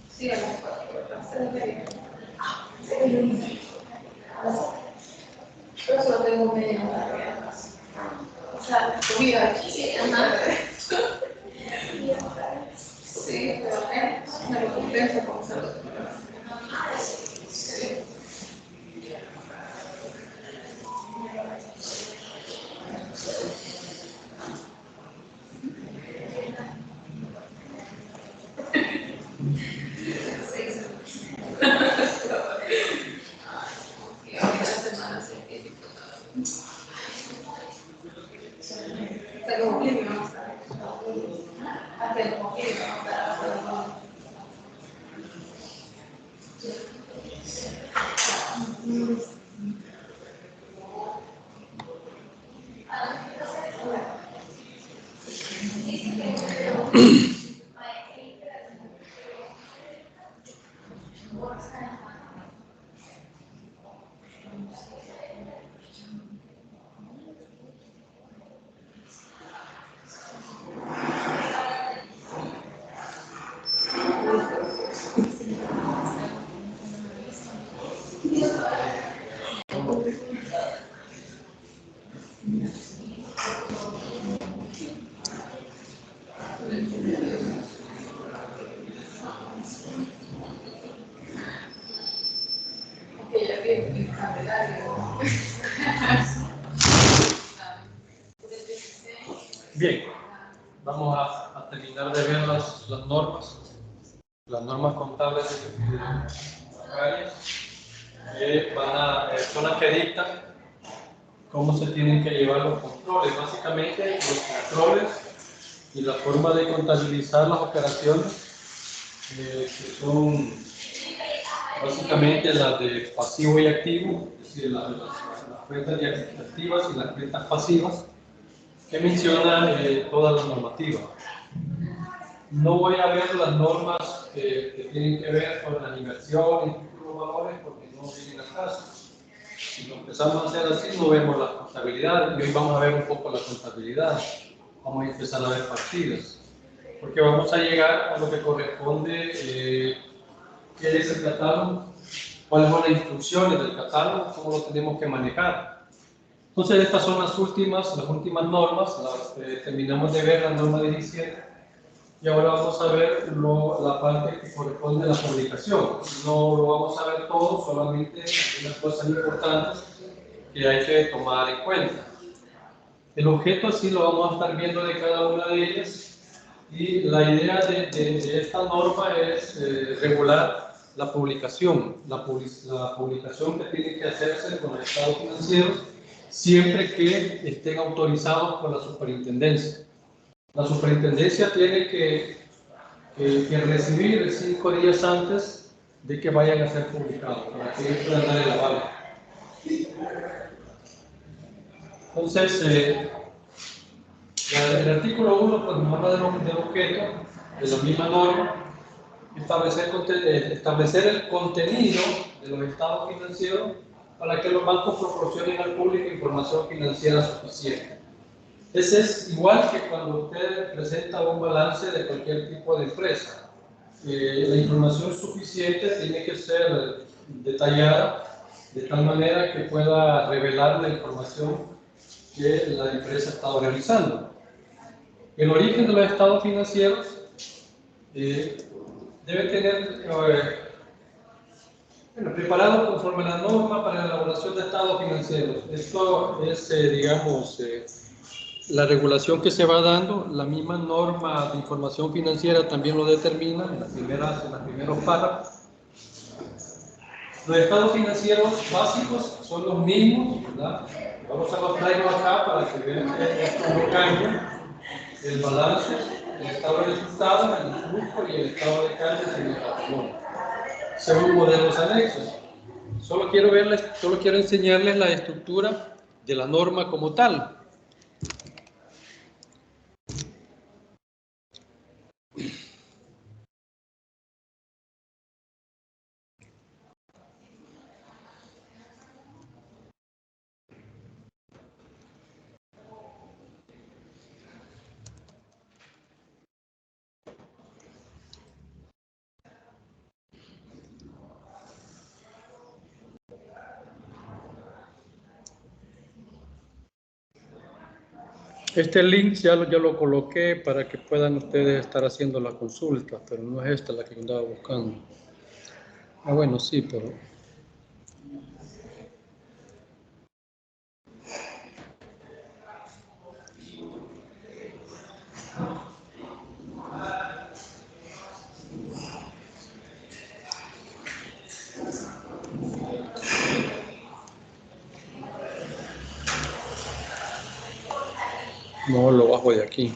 Sí, a las 4. Yo solo tengo media hora. O sea, comida aquí, ajá. Sí, pero me lo compensa con salud. Sí. Y ahora la semana científica. Hasta como que vamos a ver. Hasta como que vamos a ver. Que ya viene el calendario. Bien, vamos a terminar de ver las normas contables son las que dictan cómo se tienen que llevar los controles. Básicamente, los controles y la forma de contabilizar las operaciones, que son básicamente las de pasivo y activo, es decir, las cuentas activas y las cuentas pasivas, que menciona toda la normativa. No voy a ver las normas que tienen que ver con la inversión y títulos valores porque no vienen al caso. Si lo empezamos a hacer así, no vemos la contabilidad y hoy vamos a ver un poco la contabilidad. Vamos a empezar a ver partidas, porque vamos a llegar a lo que corresponde, qué es el catálogo, cuáles son las instrucciones del catálogo, cómo lo tenemos que manejar. Entonces, estas son las últimas normas, terminamos de ver la norma 17 y ahora vamos a ver la parte que corresponde a la publicación. No lo vamos a ver todo, solamente algunas cosas importantes que hay que tomar en cuenta. El objeto sí lo vamos a estar viendo de cada una de ellas y la idea de esta norma es regular la publicación, la publicación que tiene que hacerse con los estados financieros siempre que estén autorizados por la superintendencia. La superintendencia tiene que recibir 5 días antes de que vayan a ser publicados para que ellos puedan dar el aval. Entonces, el artículo 1 pues, nos habla del objeto, de la misma norma, establecer el contenido de los estados financieros para que los bancos proporcionen al público información financiera suficiente. Ese es igual que cuando usted presenta un balance de cualquier tipo de empresa. La información suficiente tiene que ser detallada de tal manera que pueda revelar la información que la empresa ha estado realizando. El origen de los estados financieros debe tener preparado conforme a la norma para la elaboración de estados financieros. Esto es, digamos, la regulación que se va dando. La misma norma de información financiera también lo determina en los primeros párrafos. Los estados financieros básicos son los mismos, ¿verdad? Vamos a mostrarlo acá para que vean que esto no cambia. El balance, el estado de resultados, el flujo y el estado de cambios en el patrimonio, según modelos anexos. Solo quiero enseñarles la estructura de la norma como tal. Este link ya lo coloqué para que puedan ustedes estar haciendo la consulta, pero no es esta la que andaba buscando. Ah, bueno, sí, pero... No, lo bajo de aquí.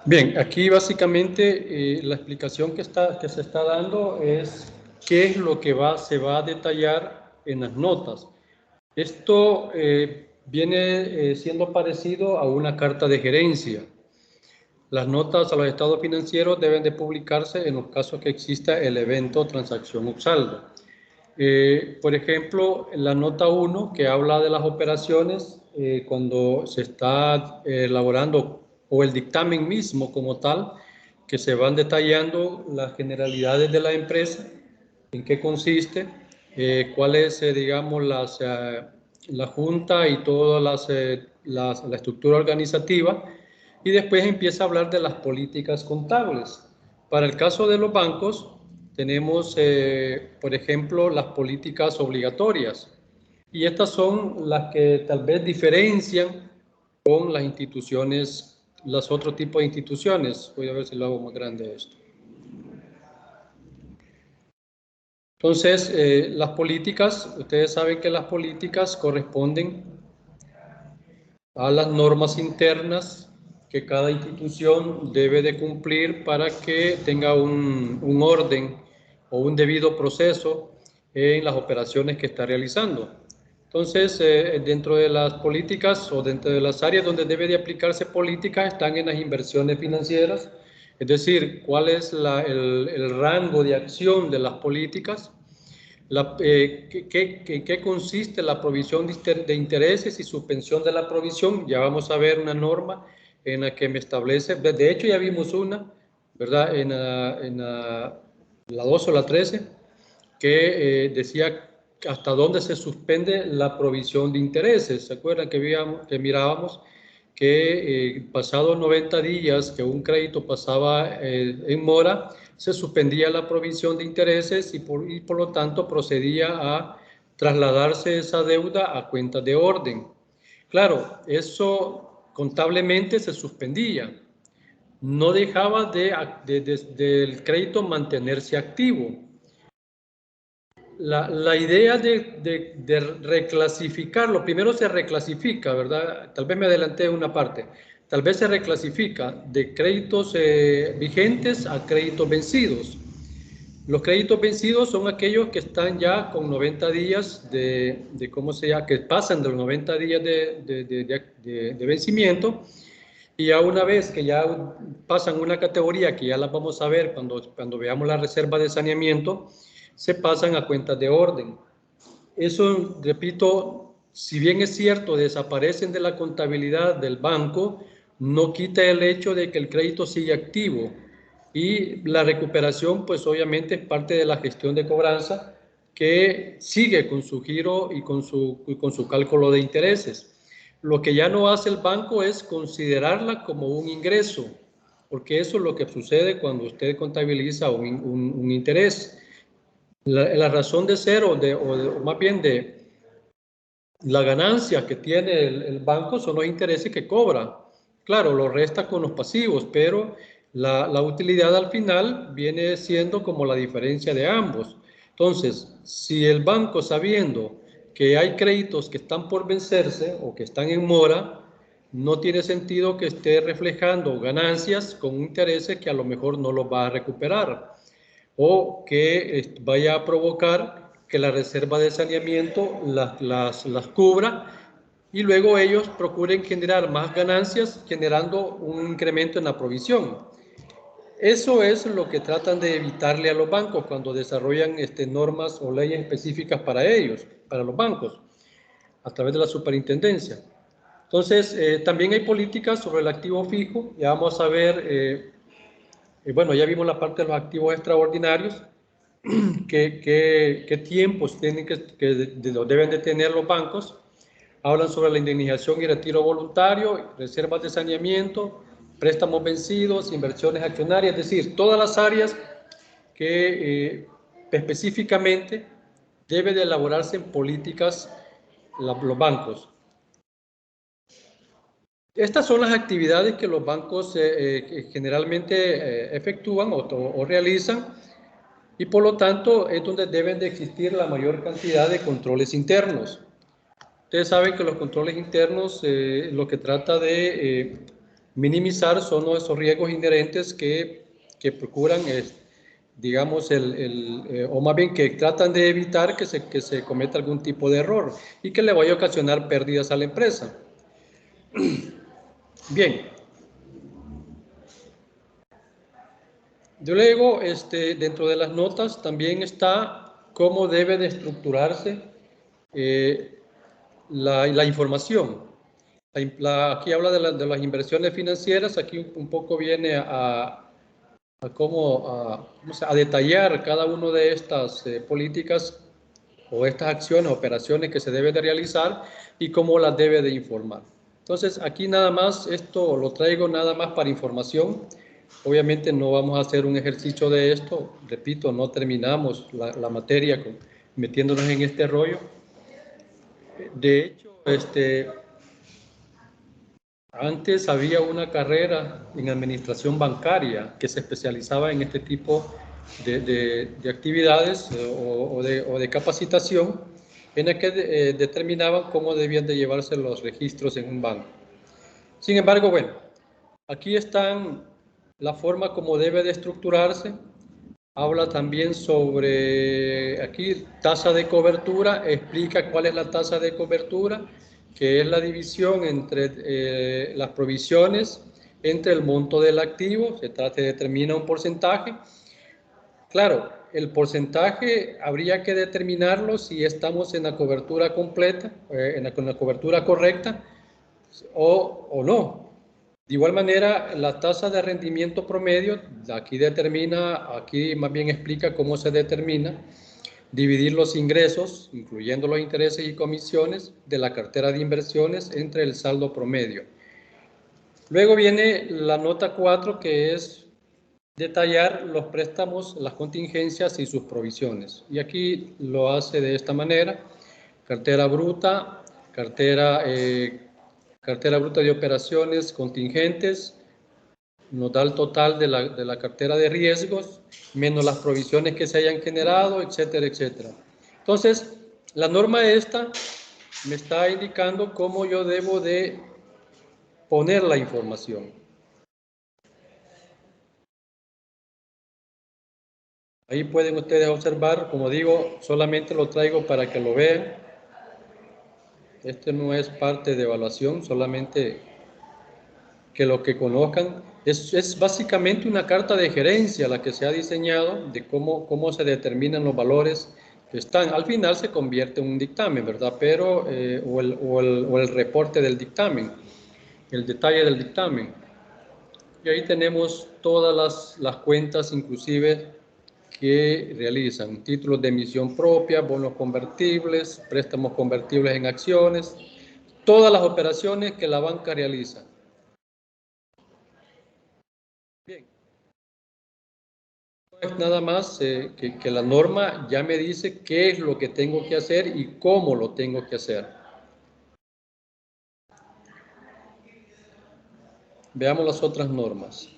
Bien, aquí básicamente la explicación que se está dando es qué es lo que se va a detallar en las notas. Esto viene siendo parecido a una carta de gerencia. Las notas a los estados financieros deben de publicarse en los casos que exista el evento, transacción o saldo. Por ejemplo, la nota 1 que habla de las operaciones, cuando se está elaborando, o el dictamen mismo como tal, que se van detallando las generalidades de la empresa, en qué consiste, cuál es, digamos, la junta y toda la estructura organizativa, y después empieza a hablar de las políticas contables. Para el caso de los bancos, tenemos, por ejemplo, las políticas obligatorias, y estas son las que tal vez diferencian con las instituciones, los otros tipos de instituciones. Voy a ver si lo hago más grande esto. Entonces, las políticas, ustedes saben que las políticas corresponden a las normas internas que cada institución debe de cumplir para que tenga un orden o un debido proceso en las operaciones que está realizando. Entonces, dentro de las políticas o dentro de las áreas donde debe de aplicarse políticas están en las inversiones financieras, es decir, cuál es el rango de acción de las políticas, ¿qué consiste la provisión de intereses y suspensión de la provisión? Ya vamos a ver una norma en la que me establece, de hecho ya vimos una, ¿verdad? En la 2 o la 13, que decía hasta dónde se suspende la provisión de intereses. ¿Se acuerdan que mirábamos que pasados 90 días que un crédito pasaba en mora, se suspendía la provisión de intereses y por lo tanto procedía a trasladarse esa deuda a cuentas de orden? Claro, eso contablemente se suspendía, no dejaba del crédito mantenerse activo. La idea de reclasificarlo, primero se reclasifica, ¿verdad? Tal vez me adelanté una parte. Tal vez se reclasifica de créditos vigentes a créditos vencidos. Los créditos vencidos son aquellos que están ya con 90 días ¿cómo se llama? Que pasan de los 90 días de vencimiento, y ya una vez que ya pasan una categoría que ya las vamos a ver cuando veamos la reserva de saneamiento, se pasan a cuentas de orden. Eso, repito, si bien es cierto, desaparecen de la contabilidad del banco, no quita el hecho de que el crédito sigue activo, y la recuperación, pues obviamente es parte de la gestión de cobranza, que sigue con su giro y con su cálculo de intereses. Lo que ya no hace el banco es considerarla como un ingreso, porque eso es lo que sucede cuando usted contabiliza un interés. La razón de ser, o más bien la ganancia que tiene el banco, son los intereses que cobra. claro, lo resta con los pasivos, pero la utilidad al final viene siendo como la diferencia de ambos. Entonces, si el banco, sabiendo que hay créditos que están por vencerse o que están en mora, no tiene sentido que esté reflejando ganancias con intereses que a lo mejor no los va a recuperar, o que vaya a provocar que la reserva de saneamiento las cubra y luego ellos procuren generar más ganancias generando un incremento en la provisión. Eso es lo que tratan de evitarle a los bancos cuando desarrollan normas o leyes específicas para ellos, para los bancos, a través de la superintendencia. Entonces, también hay políticas sobre el activo fijo. Ya vamos a ver, bueno, ya vimos la parte de los activos extraordinarios, qué tiempos tienen los deben de tener los bancos. Hablan sobre la indemnización y retiro voluntario, reservas de saneamiento, préstamos vencidos, inversiones accionarias, es decir, todas las áreas que específicamente debe de elaborarse en políticas los bancos. Estas son las actividades que los bancos generalmente efectúan o realizan, y por lo tanto es donde deben de existir la mayor cantidad de controles internos. Ustedes saben que los controles internos lo que trata de minimizar son esos riesgos inherentes que procuran, digamos, o más bien que tratan de evitar que se cometa algún tipo de error y que le vaya a ocasionar pérdidas a la empresa. Bien. Luego, dentro de las notas también está cómo debe de estructurarse la información. Aquí habla de las inversiones financieras, aquí un poco viene a detallar cada una de estas políticas o estas acciones, operaciones que se debe de realizar y cómo las debe de informar. Entonces, aquí nada más, esto lo traigo nada más para información. Obviamente no vamos a hacer un ejercicio de esto, repito, no terminamos la materia metiéndonos en este rollo. De hecho, antes había una carrera en administración bancaria que se especializaba en este tipo de actividades o de capacitación, en la que determinaban cómo debían de llevarse los registros en un banco. Sin embargo, bueno, aquí están la forma como debe de estructurarse. Habla también sobre, aquí, tasa de cobertura, explica cuál es la tasa de cobertura, que es la división entre las provisiones, entre el monto del activo, se trata de determinar un porcentaje. Claro, el porcentaje habría que determinarlo si estamos en la cobertura completa, con la cobertura correcta o no. De igual manera, la tasa de rendimiento promedio, aquí más bien explica cómo se determina, dividir los ingresos, incluyendo los intereses y comisiones, de la cartera de inversiones entre el saldo promedio. Luego viene la nota 4, que es detallar los préstamos, las contingencias y sus provisiones. Y aquí lo hace de esta manera: cartera bruta, cartera bruta de operaciones contingentes, nos da el total de la cartera de riesgos, menos las provisiones que se hayan generado, etcétera, etcétera. Entonces, la norma esta me está indicando cómo yo debo de poner la información. Ahí pueden ustedes observar, como digo, solamente lo traigo para que lo vean. Este no es parte de evaluación, solamente que lo que conozcan. Es básicamente una carta de gerencia la que se ha diseñado de cómo se determinan los valores que están. Al final se convierte en un dictamen, ¿verdad? Pero, o el reporte del dictamen, el detalle del dictamen. Y ahí tenemos todas las cuentas, inclusive, que realizan: títulos de emisión propia, bonos convertibles, préstamos convertibles en acciones, todas las operaciones que la banca realiza. Bien. Es nada más que la norma ya me dice qué es lo que tengo que hacer y cómo lo tengo que hacer. Veamos las otras normas.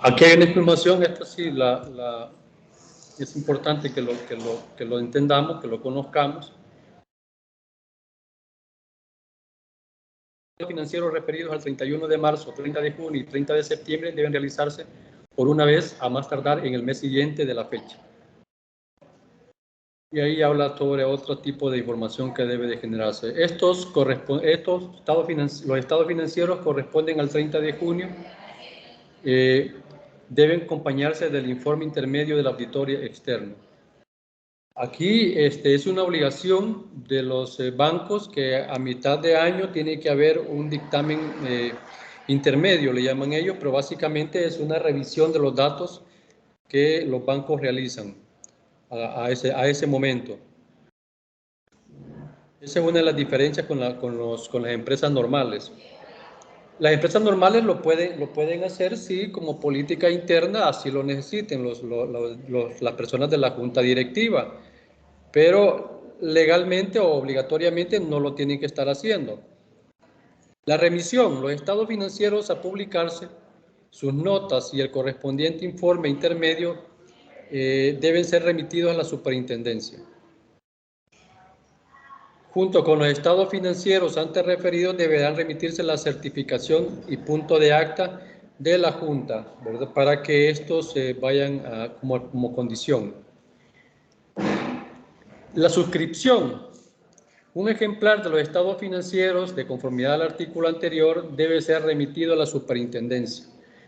Aquí hay una información, esta sí, es importante que lo entendamos, que lo conozcamos. Los financieros referidos al 31 de marzo, 30 de junio y 30 de septiembre deben realizarse por una vez a más tardar en el mes siguiente de la fecha. Y ahí habla sobre otro tipo de información que debe de generarse. Los estados financieros corresponden al 30 de junio. Deben acompañarse del informe intermedio del auditorio externo. Aquí es una obligación de los bancos que a mitad de año tiene que haber un dictamen intermedio, le llaman ellos, pero básicamente es una revisión de los datos que los bancos realizan a ese momento. Esa es una de las diferencias con las empresas normales. Las empresas normales lo pueden hacer si como política interna así lo necesiten las personas de la junta directiva, pero legalmente o obligatoriamente no lo tienen que estar haciendo. La remisión, los estados financieros a publicarse, sus notas y el correspondiente informe intermedio deben ser remitidos a la superintendencia. Junto con los estados financieros antes referidos deberán remitirse la certificación y punto de acta de la Junta, ¿verdad? Para que estos vayan como condición. La suscripción. Un ejemplar de los estados financieros, de conformidad al artículo anterior, debe ser remitido a la superintendencia,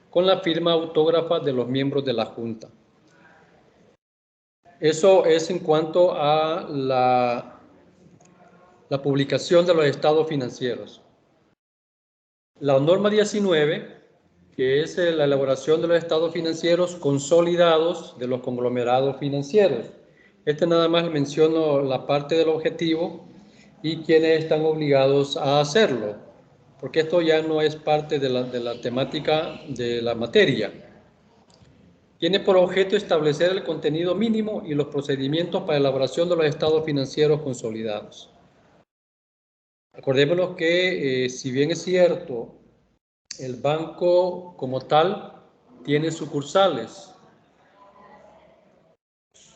con la firma autógrafa de los miembros de la Junta. Eso es en cuanto a la publicación de los estados financieros. La norma 19, que es la elaboración de los estados financieros consolidados de los conglomerados financieros. Nada más menciono la parte del objetivo y quienes están obligados a hacerlo, porque esto ya no es parte de la temática de la materia. Tiene por objeto establecer el contenido mínimo y los procedimientos para elaboración de los estados financieros consolidados. Acordémonos que si bien es cierto, el banco como tal tiene sucursales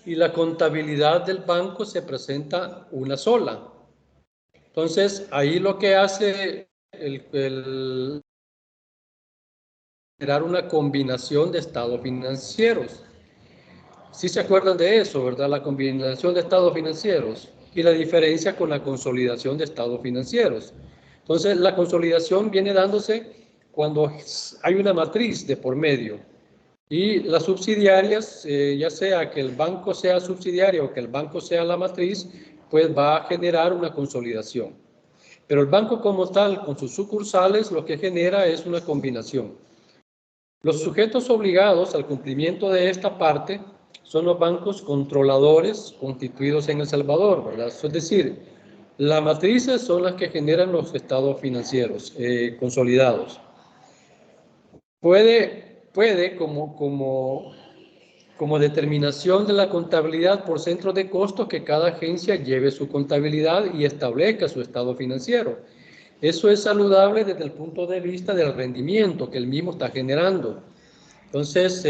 y la contabilidad del banco se presenta una sola. Entonces, ahí lo que hace generar una combinación de estados financieros. ¿Sí se acuerdan de eso, verdad? La combinación de estados financieros y la diferencia con la consolidación de estados financieros. Entonces, la consolidación viene dándose cuando hay una matriz de por medio y las subsidiarias, ya sea que el banco sea subsidiario o que el banco sea la matriz, pues va a generar una consolidación. Pero el banco como tal, con sus sucursales, lo que genera es una combinación. Los sujetos obligados al cumplimiento de esta parte son los bancos controladores constituidos en El Salvador, ¿verdad? Es decir, las matrices son las que generan los estados financieros consolidados. Puede como determinación de la contabilidad por centro de costos que cada agencia lleve su contabilidad y establezca su estado financiero. Eso es saludable desde el punto de vista del rendimiento que el mismo está generando. Entonces,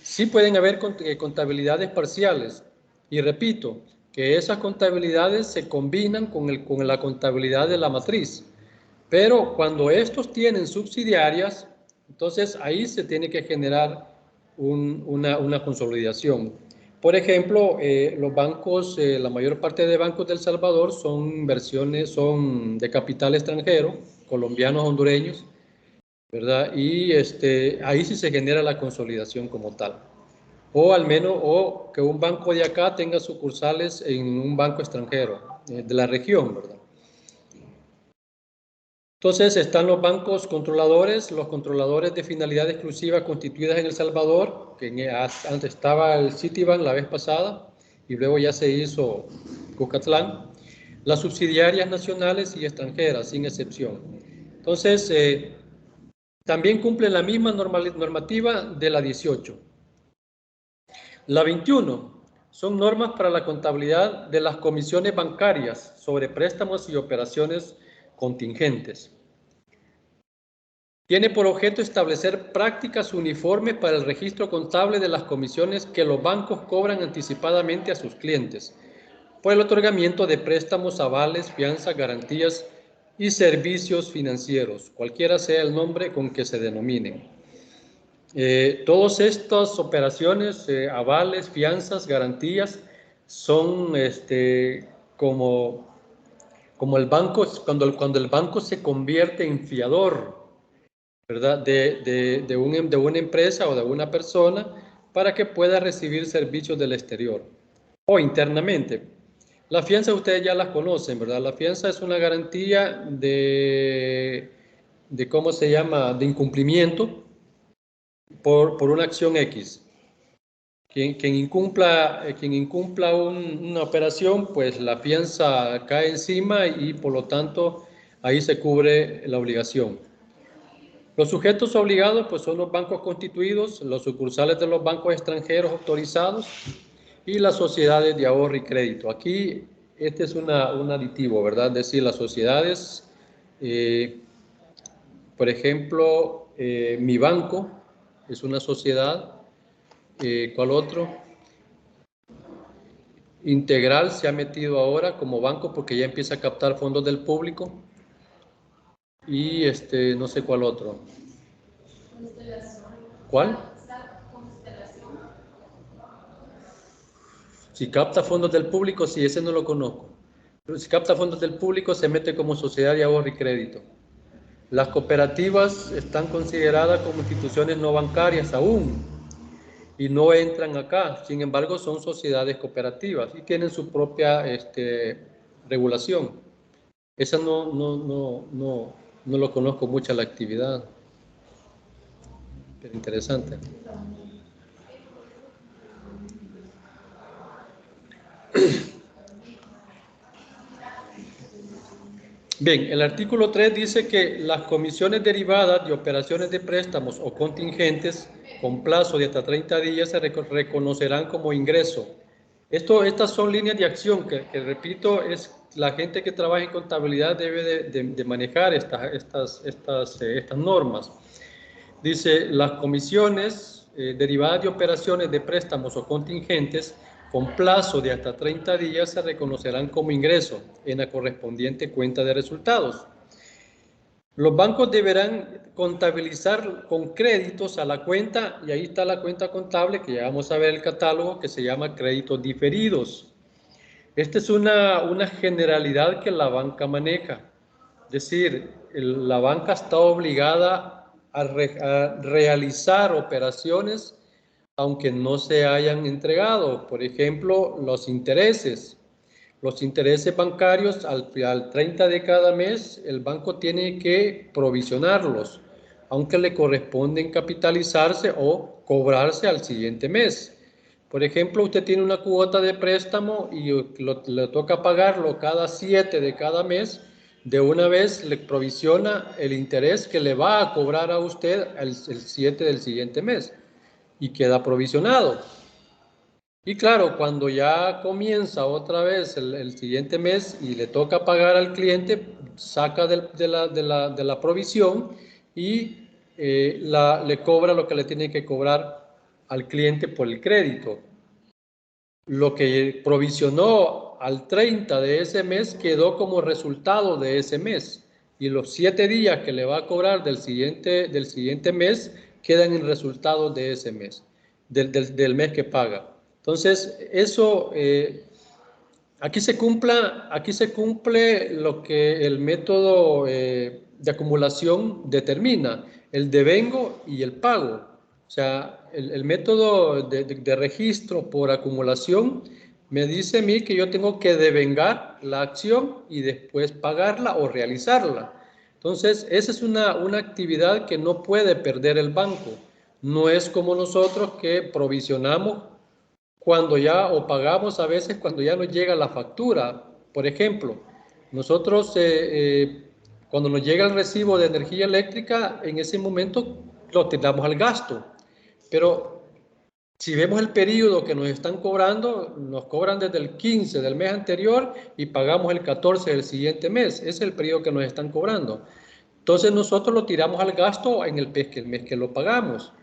sí pueden haber contabilidades parciales. Y repito, que esas contabilidades se combinan con la contabilidad de la matriz. Pero cuando estos tienen subsidiarias, entonces ahí se tiene que generar una consolidación. Por ejemplo, los bancos, la mayor parte de bancos de El Salvador son de capital extranjero, colombianos, hondureños, ¿verdad? Y ahí sí se genera la consolidación como tal. O al menos, o que un banco de acá tenga sucursales en un banco extranjero, de la región, ¿verdad? Entonces están los bancos controladores, los controladores de finalidad exclusiva constituidas en El Salvador, que antes estaba el Citibank la vez pasada y luego ya se hizo Cucatlán. las subsidiarias nacionales y extranjeras, sin excepción. Entonces, también cumplen la misma normativa de la 18. La 21 son normas para la contabilidad de las comisiones bancarias sobre préstamos y operaciones contingentes. Tiene por objeto establecer prácticas uniformes para el registro contable de las comisiones que los bancos cobran anticipadamente a sus clientes por el otorgamiento de préstamos, avales, fianzas, garantías y servicios financieros, cualquiera sea el nombre con que se denominen. Todas estas operaciones, avales, fianzas, garantías, son como el banco, cuando el banco se convierte en fiador, ¿verdad? de una empresa o de una persona para que pueda recibir servicios del exterior o internamente. La fianza ustedes ya las conocen, ¿verdad? La fianza es una garantía de ¿cómo se llama? De incumplimiento por una acción X. Quien incumpla una operación, pues la fianza cae encima y por lo tanto ahí se cubre la obligación. Los sujetos obligados pues son los bancos constituidos, los sucursales de los bancos extranjeros autorizados y las sociedades de ahorro y crédito. Aquí este es un aditivo, ¿verdad? Es decir, las sociedades, por ejemplo, mi banco es una sociedad. ¿Cuál otro? Integral se ha metido ahora como banco porque ya empieza a captar fondos del público. Y no sé cuál otro. ¿Cuál? Si capta fondos del público, sí, ese no lo conozco. Pero si capta fondos del público, se mete como sociedad de ahorro y crédito. Las cooperativas están consideradas como instituciones no bancarias aún y no entran acá. Sin embargo, son sociedades cooperativas y tienen su propia regulación. Esa no lo conozco mucho la actividad. Pero interesante. Bien, el artículo 3 dice que las comisiones derivadas de operaciones de préstamos o contingentes con plazo de hasta 30 días se reconocerán como ingreso. Estas son líneas de acción que repito, es la gente que trabaja en contabilidad debe de manejar estas normas. Dice, las comisiones derivadas de operaciones de préstamos o contingentes con plazo de hasta 30 días se reconocerán como ingreso en la correspondiente cuenta de resultados. Los bancos deberán contabilizar con créditos a la cuenta, y ahí está la cuenta contable, que ya vamos a ver el catálogo, que se llama créditos diferidos. Esta es una generalidad que la banca maneja. Es decir, la banca está obligada a realizar operaciones aunque no se hayan entregado. Por ejemplo, los intereses. Los intereses bancarios al 30 de cada mes el banco tiene que provisionarlos, aunque le corresponden capitalizarse o cobrarse al siguiente mes. Por ejemplo, usted tiene una cuota de préstamo y le toca pagarlo cada 7 de cada mes. De una vez le provisiona el interés que le va a cobrar a usted el 7 del siguiente mes y queda provisionado. Y claro, cuando ya comienza otra vez el siguiente mes y le toca pagar al cliente, saca de la provisión y le cobra lo que le tiene que cobrar al cliente por el crédito. Lo que provisionó al 30 de ese mes quedó como resultado de ese mes. Y los 7 días que le va a cobrar del siguiente mes quedan en resultados de ese mes, del mes que paga. Entonces, eso, aquí se cumple lo que el método de acumulación determina, el devengo y el pago. O sea, el método de registro por acumulación me dice a mí que yo tengo que devengar la acción y después pagarla o realizarla. Entonces, esa es una actividad que no puede perder el banco. No es como nosotros que provisionamos cuando ya, o pagamos a veces cuando ya nos llega la factura. Por ejemplo, Nosotros, cuando nos llega el recibo de energía eléctrica, en ese momento lo tiramos al gasto. Pero si vemos el periodo que nos están cobrando, nos cobran desde el 15 del mes anterior y pagamos el 14 del siguiente mes. Ese es el periodo que nos están cobrando. Entonces nosotros lo tiramos al gasto en el mes que lo pagamos.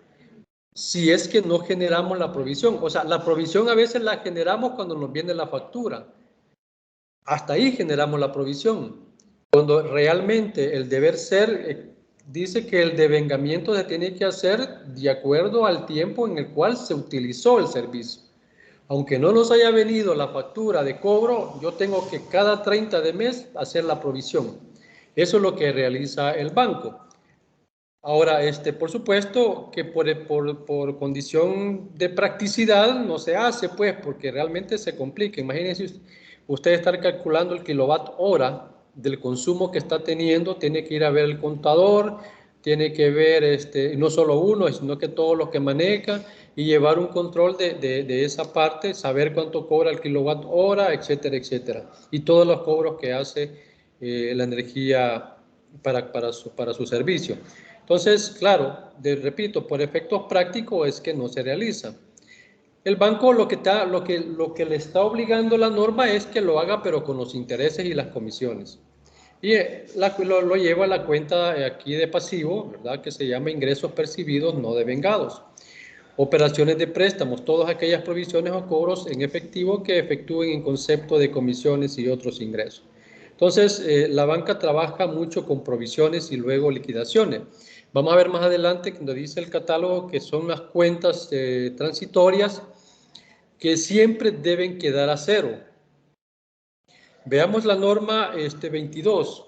Si es que no generamos la provisión. O sea, la provisión a veces la generamos cuando nos viene la factura. Hasta ahí generamos la provisión. Cuando realmente el deber ser dice que el devengamiento se tiene que hacer de acuerdo al tiempo en el cual se utilizó el servicio. Aunque no nos haya venido la factura de cobro, yo tengo que cada 30 de mes hacer la provisión. Eso es lo que realiza el banco. Ahora, por supuesto que por condición de practicidad no se hace, pues, porque realmente se complica. Imagínense usted estar calculando el kilowatt hora del consumo que está teniendo, tiene que ir a ver el contador, tiene que ver no solo uno, sino que todos los que manejan y llevar un control de esa parte, saber cuánto cobra el kilowatt hora, etcétera, etcétera. Y todos los cobros que hace la energía para su servicio. Entonces, claro, repito, por efectos prácticos es que no se realiza. El banco lo que le está obligando la norma es que lo haga, pero con los intereses y las comisiones. Y lo lleva a la cuenta aquí de pasivo, ¿verdad? Que se llama ingresos percibidos no devengados. Operaciones de préstamos, todas aquellas provisiones o cobros en efectivo que efectúen en concepto de comisiones y otros ingresos. Entonces, la banca trabaja mucho con provisiones y luego liquidaciones. Vamos a ver más adelante cuando dice el catálogo que son las cuentas transitorias que siempre deben quedar a cero. Veamos la norma 22,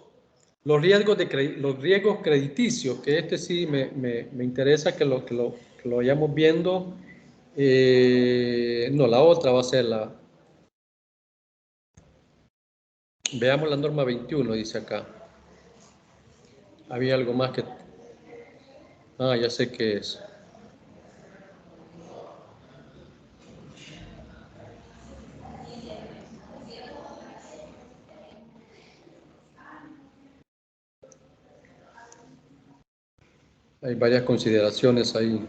los riesgos crediticios, que sí me interesa que lo vayamos viendo. No, la otra va a ser veamos la norma 21, dice acá. Había algo más que... Ah, ya sé qué es. Hay varias consideraciones ahí.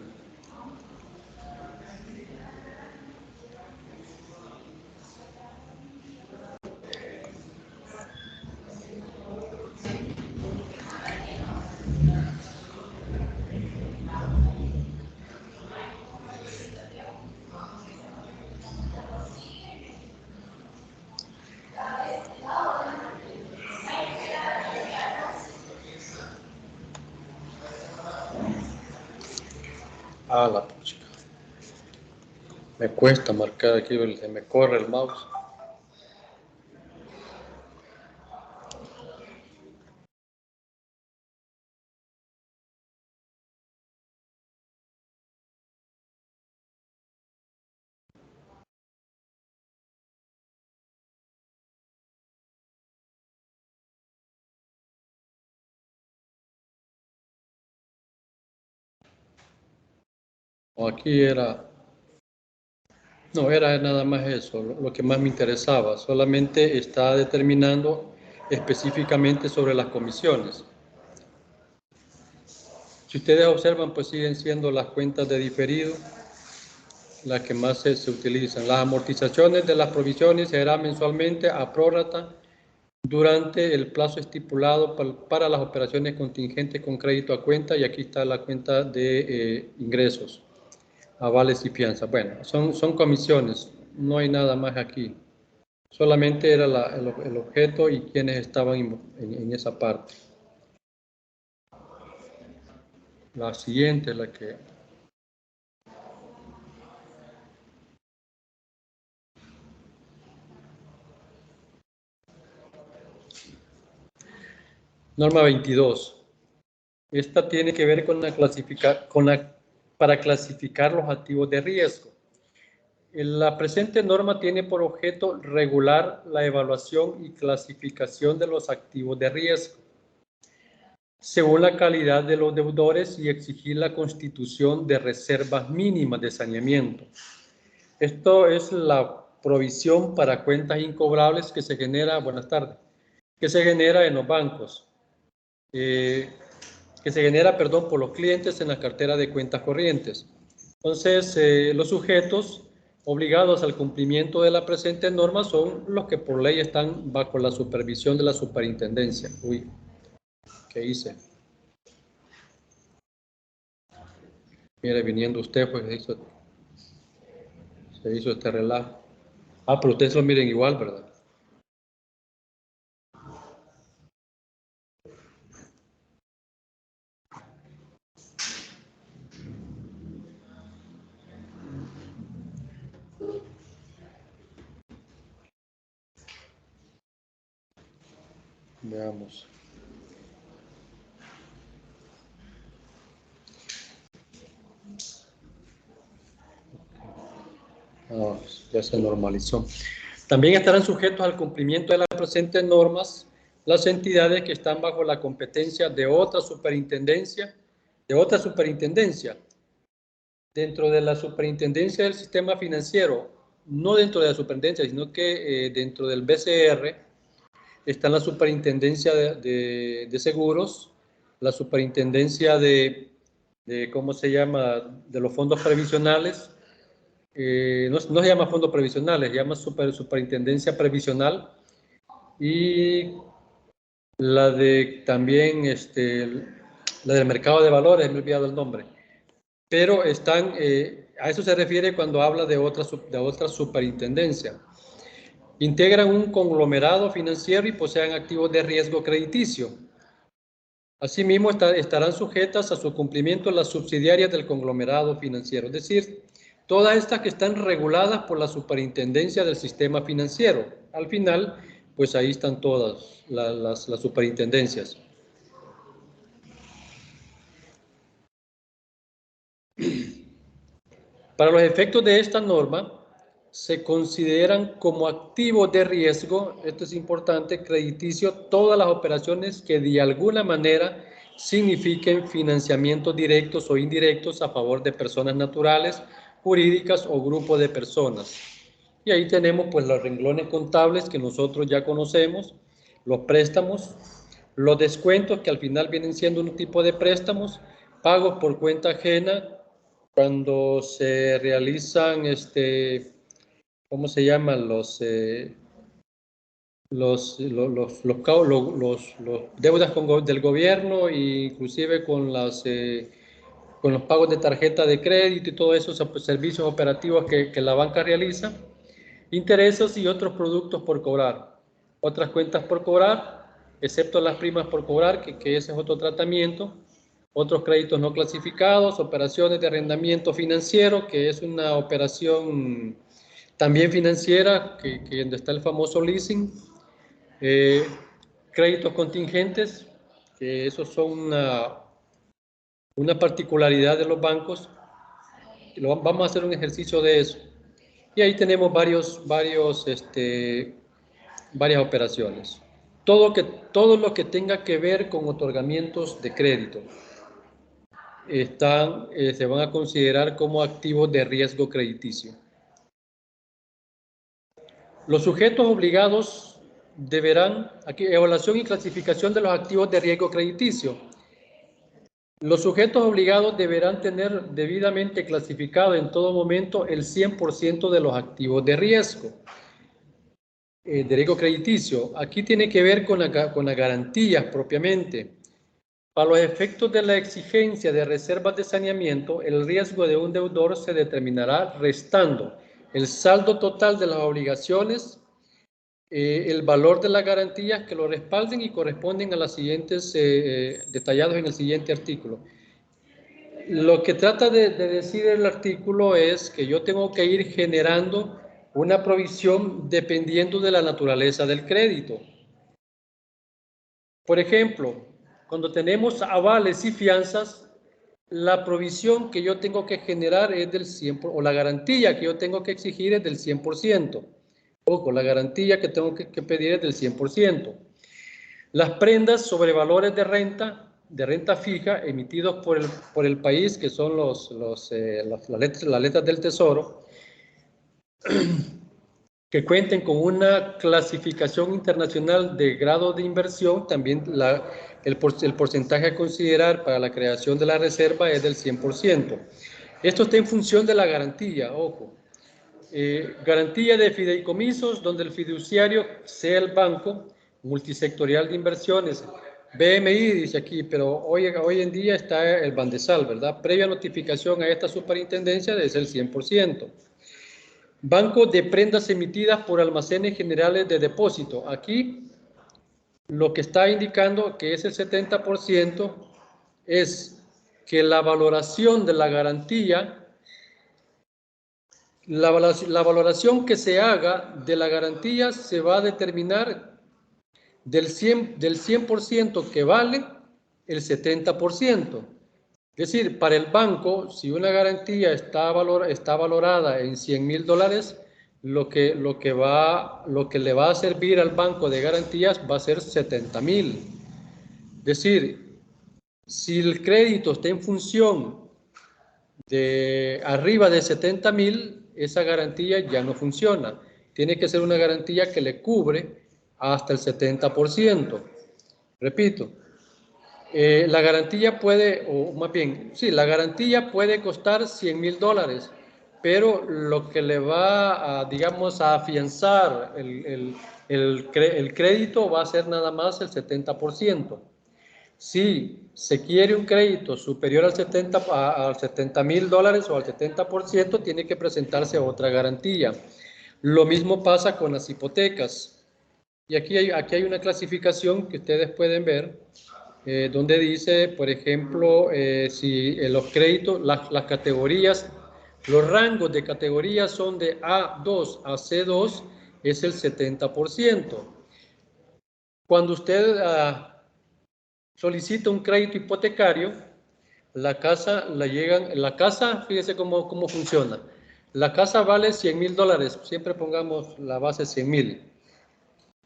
Ah, la pucha. Me cuesta marcar aquí, me corre el mouse. O aquí era... No, era nada más eso, lo que más me interesaba. Solamente está determinando específicamente sobre las comisiones. Si ustedes observan, pues siguen siendo las cuentas de diferido las que más se utilizan. Las amortizaciones de las provisiones se harán mensualmente a prórrata durante el plazo estipulado para las operaciones contingentes con crédito a cuenta, y aquí está la cuenta de ingresos, avales y fianzas. Bueno, son comisiones, no hay nada más aquí. Solamente era el objeto y quienes estaban en esa parte. La siguiente, la que... Norma 22. Esta tiene que ver para clasificar los activos de riesgo. La presente norma tiene por objeto regular la evaluación y clasificación de los activos de riesgo según la calidad de los deudores y exigir la constitución de reservas mínimas de saneamiento. Esto es la provisión para cuentas incobrables que se genera, buenas tardes, que se genera en los bancos, que se genera, perdón, por los clientes en la cartera de cuentas corrientes. Entonces, los sujetos obligados al cumplimiento de la presente norma son los que por ley están bajo la supervisión de la superintendencia. Uy, ¿qué hice? Mire, viniendo usted, pues se hizo este relajo. Ah, pero ustedes lo miren igual, ¿verdad? Veamos. Ah, ya se normalizó. También estarán sujetos al cumplimiento de las presentes normas las entidades que están bajo la competencia de otra superintendencia, dentro de la superintendencia del sistema financiero, no dentro de la superintendencia, sino que dentro del BCR está la superintendencia de seguros, la superintendencia de, ¿cómo se llama?, de los fondos previsionales. No se llama fondos previsionales, se llama superintendencia previsional, y la de también la del mercado de valores, me he olvidado el nombre, pero están, a eso se refiere cuando habla de otra superintendencia. Integran un conglomerado financiero y poseen activos de riesgo crediticio. Asimismo, estarán sujetas a su cumplimiento las subsidiarias del conglomerado financiero, es decir, todas estas que están reguladas por la superintendencia del sistema financiero. Al final, pues ahí están todas las superintendencias. Para los efectos de esta norma, se consideran como activos de riesgo, esto es importante, crediticio, todas las operaciones que de alguna manera signifiquen financiamientos directos o indirectos a favor de personas naturales, jurídicas o grupos de personas. Y ahí tenemos pues los renglones contables que nosotros ya conocemos, los préstamos, los descuentos que al final vienen siendo un tipo de préstamos, pagos por cuenta ajena, cuando se realizan ¿cómo se llaman? Los deudas del gobierno, e inclusive con los pagos de tarjeta de crédito y todos esos servicios operativos que la banca realiza, intereses y otros productos por cobrar, otras cuentas por cobrar, excepto las primas por cobrar, que ese es otro tratamiento, otros créditos no clasificados, operaciones de arrendamiento financiero, que es una operación también financiera, donde está el famoso leasing, créditos contingentes, que esos son una particularidad de los bancos. Vamos a hacer un ejercicio de eso. Y ahí tenemos varias operaciones. Todo lo que tenga que ver con otorgamientos de crédito se van a considerar como activos de riesgo crediticio. Los sujetos obligados deberán, aquí, evaluación y clasificación de los activos de riesgo crediticio. Los sujetos obligados deberán tener debidamente clasificado en todo momento el 100% de los activos de riesgo crediticio. Aquí tiene que ver con las garantías propiamente. Para los efectos de la exigencia de reservas de saneamiento, el riesgo de un deudor se determinará restando el saldo total de las obligaciones, el valor de las garantías que lo respalden y corresponden a las siguientes, detallados en el siguiente artículo. Lo que trata de decir el artículo es que yo tengo que ir generando una provisión dependiendo de la naturaleza del crédito. Por ejemplo, cuando tenemos avales y fianzas, la provisión que yo tengo que generar es del 100%, o la garantía que yo tengo que exigir es del 100%. Ojo, la garantía que tengo que pedir es del 100%. Las prendas sobre valores de renta fija emitidos por el país, que son las letras del Tesoro, que cuenten con una clasificación internacional de grado de inversión, también el porcentaje a considerar para la creación de la reserva es del 100%. Esto está en función de la garantía, ojo. Garantía de fideicomisos, donde el fiduciario sea el banco multisectorial de inversiones. BMI dice aquí, pero hoy en día está el Bandesal, ¿verdad? Previa notificación a esta superintendencia es el 100%. Banco de prendas emitidas por almacenes generales de depósito. Aquí lo que está indicando que es el 70% es que la valoración de la garantía, la valoración que se haga de la garantía se va a determinar del 100% que vale el 70%. Es decir, para el banco, si una garantía está valorada en $100,000, lo que le va a servir al banco de garantías va a ser 70,000. Es decir, si el crédito está en función de arriba de 70,000, esa garantía ya no funciona. Tiene que ser una garantía que le cubre hasta el 70%. Repito. La garantía puede, o más bien, sí, la garantía puede costar $100,000, pero lo que le va a, digamos, a afianzar el crédito va a ser nada más el 70%. Si se quiere un crédito superior al $70,000 o al 70%, tiene que presentarse otra garantía. Lo mismo pasa con las hipotecas. Y aquí hay una clasificación que ustedes pueden ver. Donde dice, por ejemplo, si los créditos, las categorías, los rangos de categorías son de A2 a C2, es el 70%. Cuando usted solicita un crédito hipotecario, la casa, fíjese cómo funciona. La casa vale $100,000, siempre pongamos la base 100,000.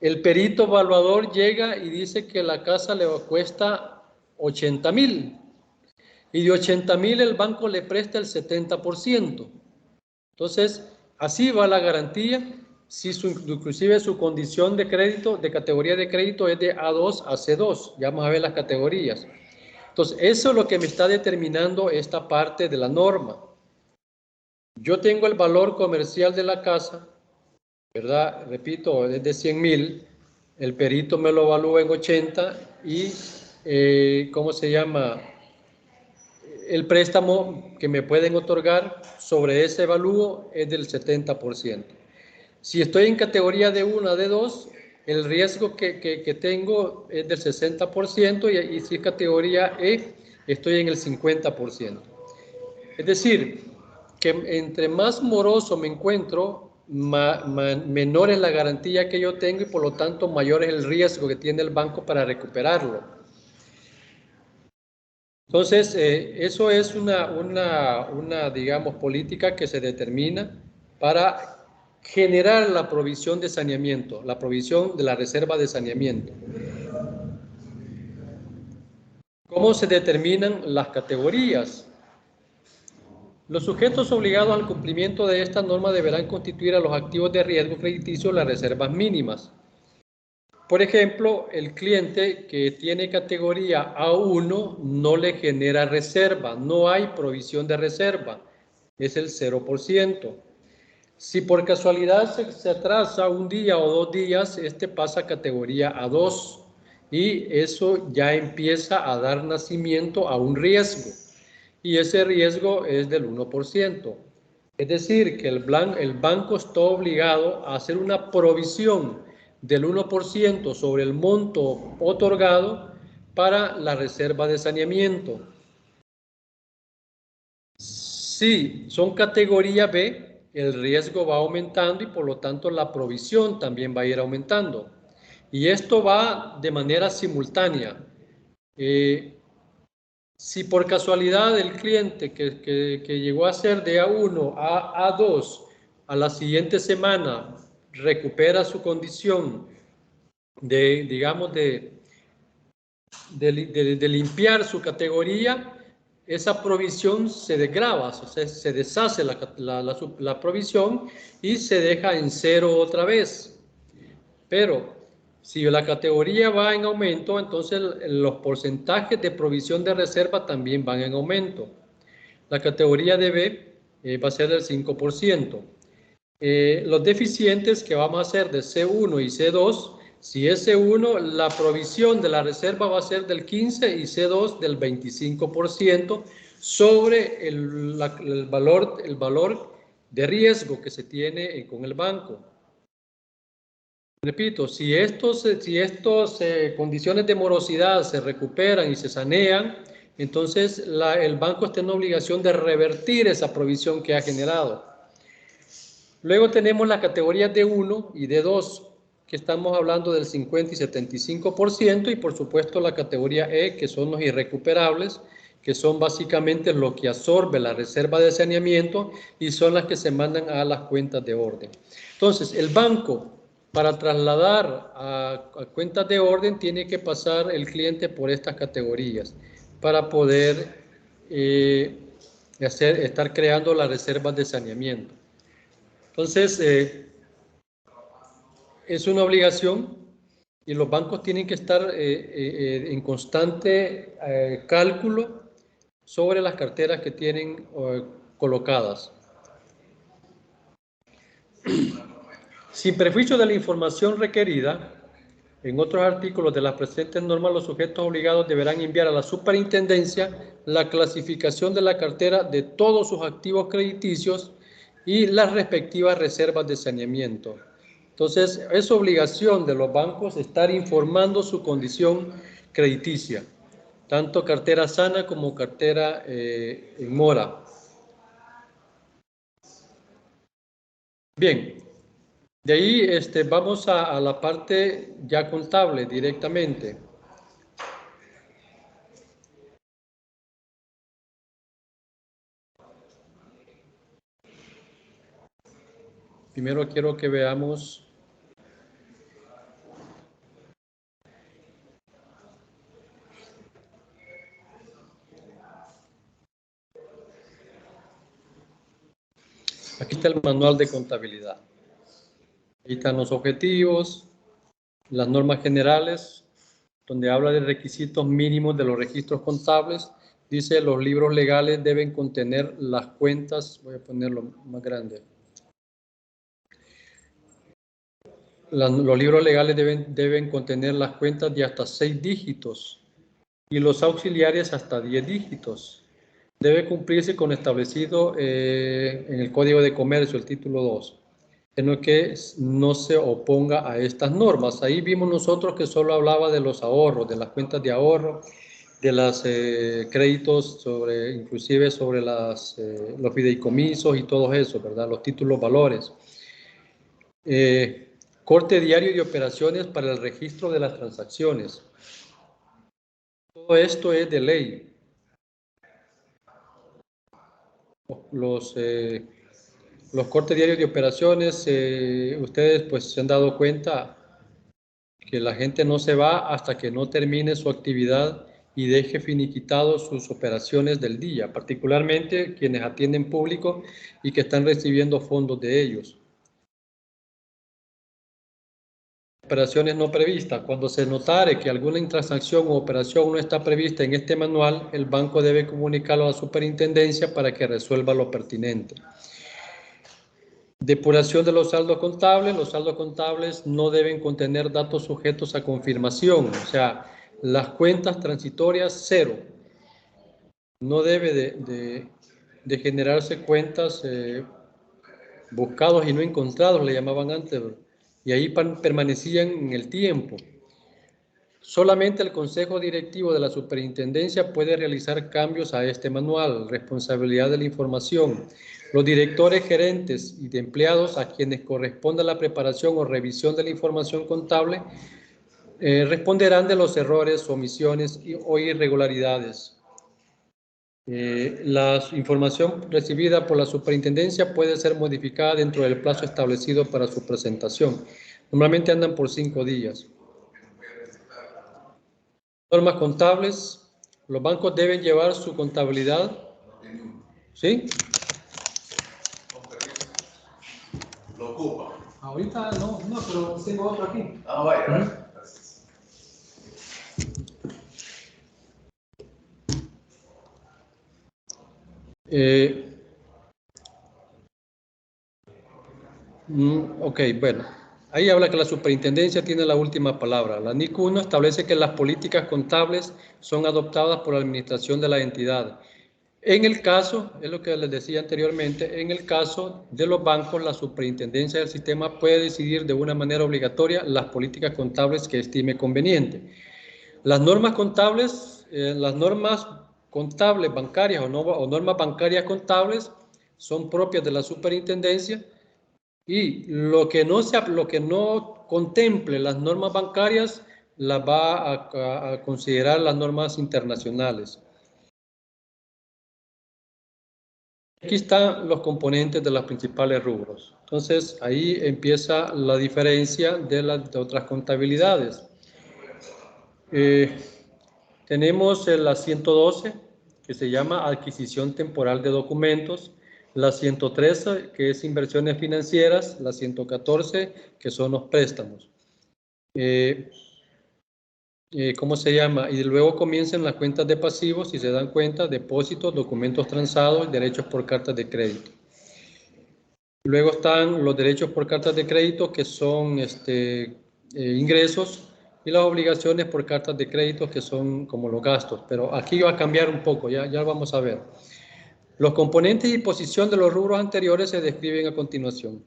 El perito evaluador llega y dice que la casa le cuesta 80,000 y de 80,000 el banco le presta el 70%. Entonces, así va la garantía, si inclusive su condición de crédito, de categoría de crédito es de A2 a C2. Ya vamos a ver las categorías. Entonces, eso es lo que me está determinando esta parte de la norma. Yo tengo el valor comercial de la casa, ¿verdad? Repito, es de 100,000. El perito me lo evalúa en 80 y, ¿cómo se llama? El préstamo que me pueden otorgar sobre ese evalúo es del 70%. Si estoy en categoría de 1 a de 2, el riesgo que tengo es del 60% y si es categoría E, estoy en el 50%. Es decir, que entre más moroso me encuentro, menor es la garantía que yo tengo y por lo tanto mayor es el riesgo que tiene el banco para recuperarlo. Entonces, eso es una, digamos, política que se determina para generar la provisión de saneamiento, la provisión de la reserva de saneamiento. ¿Cómo se determinan las categorías? Los sujetos obligados al cumplimiento de esta norma deberán constituir a los activos de riesgo crediticio las reservas mínimas. Por ejemplo, el cliente que tiene categoría A1 no le genera reserva, no hay provisión de reserva, es el 0%. Si por casualidad se atrasa un día o 2 días, este pasa a categoría A2 y eso ya empieza a dar nacimiento a un riesgo y ese riesgo es del 1%. Es decir, que el banco está obligado a hacer una provisión del 1% sobre el monto otorgado para la reserva de saneamiento. Si son categoría B, el riesgo va aumentando y por lo tanto la provisión también va a ir aumentando. Y esto va de manera simultánea. Si por casualidad el cliente que llegó a ser de A1 a A2 a la siguiente semana recupera su condición digamos, de limpiar su categoría, esa provisión se desgrava, o sea, se deshace la provisión y se deja en cero otra vez. Pero si la categoría va en aumento, entonces los porcentajes de provisión de reserva también van en aumento. La categoría de B va a ser del 5%. Los deficientes que vamos a hacer de C1 y C2, si es C1, la provisión de la reserva va a ser del 15% y C2 del 25% sobre el valor de riesgo que se tiene con el banco. Repito, si estos condiciones de morosidad se recuperan y se sanean, entonces el banco está en obligación de revertir esa provisión que ha generado. Luego tenemos las categorías D1 y D2, que estamos hablando del 50 y 75%, y por supuesto la categoría E, que son los irrecuperables, que son básicamente lo que absorbe la reserva de saneamiento y son las que se mandan a las cuentas de orden. Entonces, el banco, para trasladar a cuentas de orden, tiene que pasar el cliente por estas categorías para poder estar creando las reservas de saneamiento. Entonces, es una obligación y los bancos tienen que estar en constante cálculo sobre las carteras que tienen colocadas. Sin perjuicio de la información requerida, en otros artículos de las presentes normas, los sujetos obligados deberán enviar a la superintendencia la clasificación de la cartera de todos sus activos crediticios y las respectivas reservas de saneamiento. Entonces, es obligación de los bancos estar informando su condición crediticia, tanto cartera sana como cartera en mora. Bien, de ahí vamos a la parte ya contable directamente. Primero quiero que veamos aquí está el manual de contabilidad. Ahí están los objetivos, las normas generales, donde habla de requisitos mínimos de los registros contables. Dice, los libros legales deben contener las cuentas, voy a ponerlo más grande. Los libros legales deben contener las cuentas de hasta 6 dígitos y los auxiliares hasta 10 dígitos. Debe cumplirse con establecido en el Código de Comercio, el título 2, en lo que no se oponga a estas normas. Ahí vimos nosotros que solo hablaba de los ahorros, de las cuentas de ahorro, de los créditos, inclusive sobre los fideicomisos y todo eso, ¿verdad? Los títulos valores. Corte diario de operaciones para el registro de las transacciones. Todo esto es de ley. Los cortes diarios de operaciones, ustedes pues se han dado cuenta que la gente no se va hasta que no termine su actividad y deje finiquitados sus operaciones del día, particularmente quienes atienden público y que están recibiendo fondos de ellos. Operaciones no previstas. Cuando se notare que alguna transacción o operación no está prevista en este manual, el banco debe comunicarlo a la superintendencia para que resuelva lo pertinente. Depuración de los saldos contables. Los saldos contables no deben contener datos sujetos a confirmación, o sea, las cuentas transitorias 0. No debe de generarse cuentas buscados y no encontrados, le llamaban antes, y ahí permanecían en el tiempo. Solamente el Consejo Directivo de la Superintendencia puede realizar cambios a este manual, responsabilidad de la información. Los directores, gerentes y de empleados a quienes corresponda la preparación o revisión de la información contable responderán de los errores, omisiones o irregularidades. La información recibida por la superintendencia puede ser modificada dentro del plazo establecido para su presentación. Normalmente andan por 5 días. Normas contables. los bancos deben llevar su contabilidad. ¿Sí? Lo ocupa. Ahorita no, pero tengo otro aquí. Ah, vaya, vaya. Gracias. Ok, bueno. Ahí habla que la superintendencia tiene la última palabra. La NIC 1 establece que las políticas contables son adoptadas por la administración de la entidad. En el caso, es lo que les decía anteriormente, en el caso de los bancos, la superintendencia del sistema puede decidir de una manera obligatoria las políticas contables que estime conveniente. Las normas contables bancarias o normas bancarias contables son propias de la superintendencia, y lo que no contemple las normas bancarias las va a considerar las normas internacionales. Aquí están los componentes de los principales rubros. Entonces, ahí empieza la diferencia de las otras contabilidades. Tenemos la 112, que se llama adquisición temporal de documentos, la 113, que es inversiones financieras, la 114, que son los préstamos. ¿Cómo se llama? Y luego comienzan las cuentas de pasivos, si se dan cuenta, depósitos, documentos transados, derechos por cartas de crédito. Luego están los derechos por cartas de crédito, que son ingresos, y las obligaciones por cartas de crédito, que son como los gastos. Pero aquí va a cambiar un poco, ya vamos a ver. Los componentes y posición de los rubros anteriores se describen a continuación.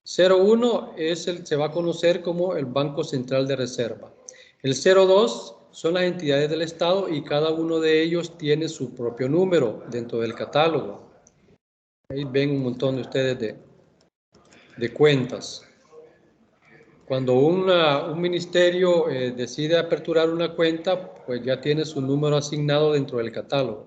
01 se va a conocer como el Banco Central de Reserva. El 02 son las entidades del Estado y cada uno de ellos tiene su propio número dentro del catálogo. Ahí ven un montón de ustedes de cuentas. Cuando un ministerio decide aperturar una cuenta, pues ya tiene su número asignado dentro del catálogo.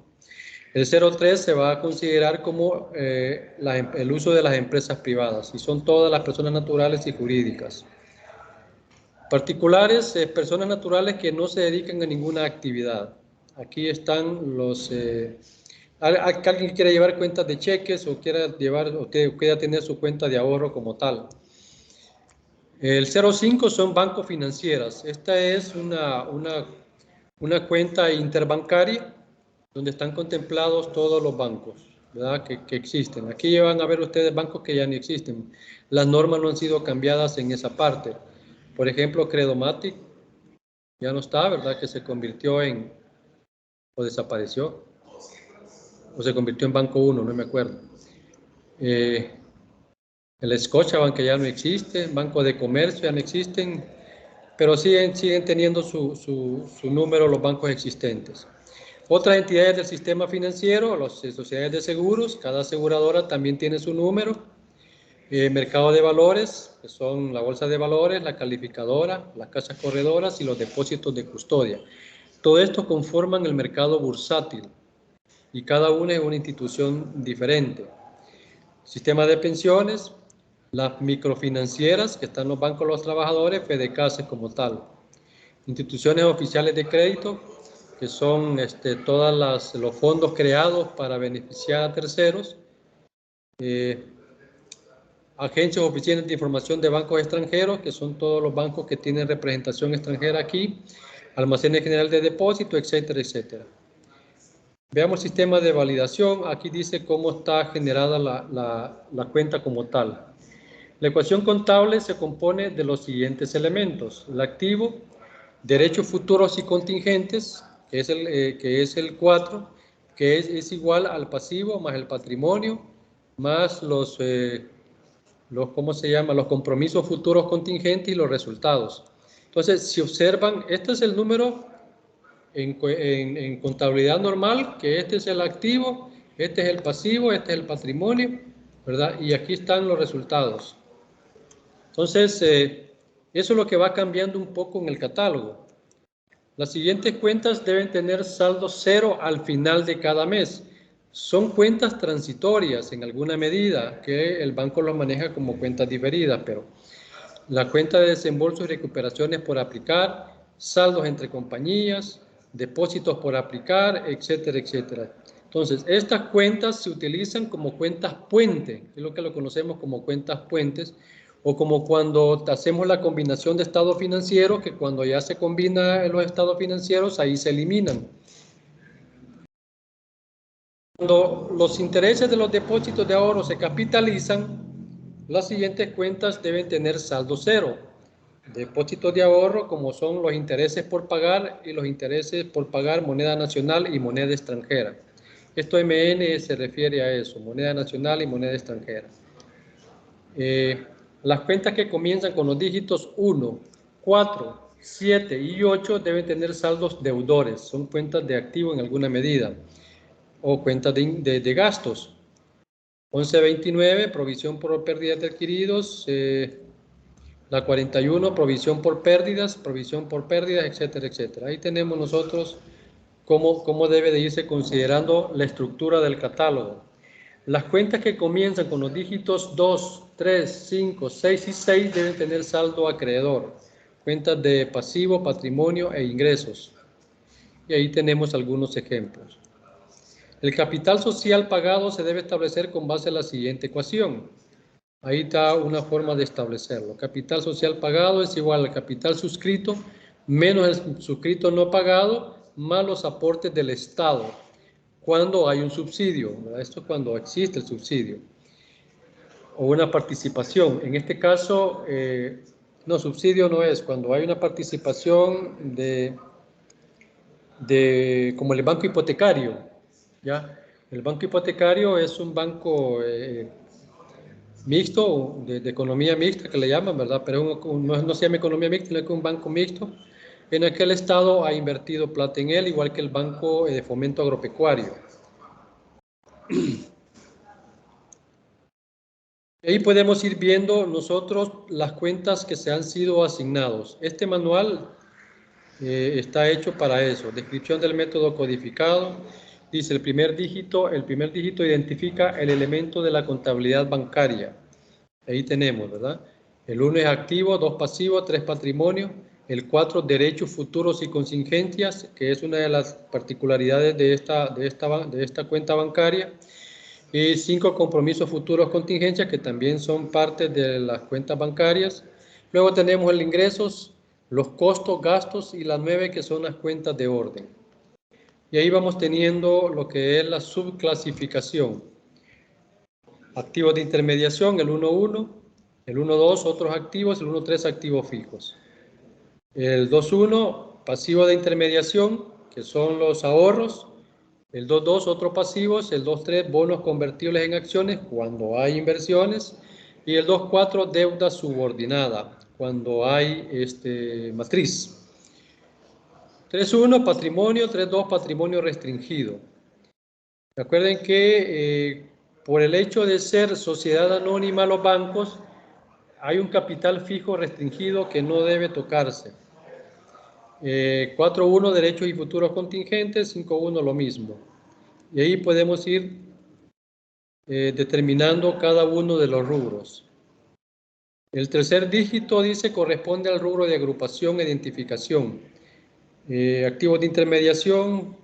El 03 se va a considerar como el uso de las empresas privadas, y son todas las personas naturales y jurídicas. Particulares, personas naturales que no se dedican a ninguna actividad. Aquí están los... alguien quiera llevar cuentas de cheques o quiera tener su cuenta de ahorro como tal. El 05 son bancos financieras. Esta es una cuenta interbancaria donde están contemplados todos los bancos, ¿verdad? Que existen. Aquí van a ver ustedes bancos que ya no existen. Las normas no han sido cambiadas en esa parte. Por ejemplo, Credomatic ya no está, ¿verdad? Que se convirtió o desapareció, o se convirtió en Banco 1, no me acuerdo. El Scotiabank que ya no existe, Banco de Comercio ya no existen, pero siguen teniendo su número los bancos existentes. Otras entidades del sistema financiero, las sociedades de seguros, cada aseguradora también tiene su número. Mercado de valores, que son la bolsa de valores, la calificadora, las casas corredoras y los depósitos de custodia. Todo esto conforman el mercado bursátil y cada una es una institución diferente. Sistema de pensiones, las microfinancieras, que están los bancos de los trabajadores, FEDECASE como tal. Instituciones oficiales de crédito, que son todos los fondos creados para beneficiar a terceros. Agencias o oficinas de información de bancos extranjeros, que son todos los bancos que tienen representación extranjera aquí. Almacenes general de depósito, etcétera, etcétera. Veamos el sistema de validación. Aquí dice cómo está generada la cuenta como tal. La ecuación contable se compone de los siguientes elementos. El activo, derechos futuros y contingentes, que es el 4, que es igual al pasivo más el patrimonio, más los compromisos futuros contingentes y los resultados. Entonces, si observan, este es el número en contabilidad normal, que este es el activo, este es el pasivo, este es el patrimonio, ¿verdad? Y aquí están los resultados. Entonces, eso es lo que va cambiando un poco en el catálogo. Las siguientes cuentas deben tener saldo cero al final de cada mes. Son cuentas transitorias en alguna medida, que el banco lo maneja como cuentas diferidas, pero la cuenta de desembolsos y recuperaciones por aplicar, saldos entre compañías, depósitos por aplicar, etcétera, etcétera. Entonces, estas cuentas se utilizan como cuentas puente, es lo que lo conocemos como cuentas puentes, o como cuando hacemos la combinación de estados financieros, que cuando ya se combina los estados financieros, ahí se eliminan. Cuando los intereses de los depósitos de ahorro se capitalizan, las siguientes cuentas deben tener saldo cero. Depósitos de ahorro como son los intereses por pagar y los intereses por pagar moneda nacional y moneda extranjera. Esto MN se refiere a eso, moneda nacional y moneda extranjera. Las cuentas que comienzan con los dígitos 1, 4, 7 y 8 deben tener saldos deudores, son cuentas de activo en alguna medida, o cuentas de gastos. 1129, provisión por pérdidas de adquiridos, la 41, provisión por pérdidas, etcétera, etcétera. Ahí tenemos nosotros cómo debe de irse considerando la estructura del catálogo. Las cuentas que comienzan con los dígitos 2, 3, 5, 6 y 6 deben tener saldo acreedor. Cuentas de pasivo, patrimonio e ingresos. Y ahí tenemos algunos ejemplos. El capital social pagado se debe establecer con base a la siguiente ecuación. Ahí está una forma de establecerlo. Capital social pagado es igual al capital suscrito menos el suscrito no pagado más los aportes del Estado cuando hay un subsidio, ¿verdad? Esto es cuando existe el subsidio o una participación. En este caso, no, subsidio no es, cuando hay una participación como el banco hipotecario, ¿ya? El banco hipotecario es un banco mixto, de economía mixta que le llaman, ¿verdad? Pero no se llama economía mixta, sino que es un banco mixto. En aquel estado ha invertido plata en él, igual que el Banco de Fomento Agropecuario. Ahí podemos ir viendo nosotros las cuentas que se han sido asignados. Este manual está hecho para eso. Descripción del método codificado. Dice el primer dígito identifica el elemento de la contabilidad bancaria. Ahí tenemos, ¿verdad? El 1 es activo, 2 pasivo, 3 patrimonio. El 4, derechos futuros y contingencias, que es una de las particularidades de esta cuenta bancaria. Y 5, compromisos futuros contingencias, que también son parte de las cuentas bancarias. Luego tenemos el ingresos, los costos, gastos y las 9, que son las cuentas de orden. Y ahí vamos teniendo lo que es la subclasificación. Activos de intermediación, el 1.1, el 1.2, otros activos, el 1.3, activos fijos. El 2.1, pasivo de intermediación, que son los ahorros. El 2.2, otros pasivos. El 2.3, bonos convertibles en acciones, cuando hay inversiones. Y el 2.4, deuda subordinada, cuando hay matriz. 3.1, patrimonio. 3.2, patrimonio restringido. Recuerden que por el hecho de ser sociedad anónima los bancos, hay un capital fijo restringido que no debe tocarse. 4.1, derechos y futuros contingentes. 5.1, lo mismo. Y ahí podemos ir determinando cada uno de los rubros. El tercer dígito dice corresponde al rubro de agrupación e identificación. Activos de intermediación,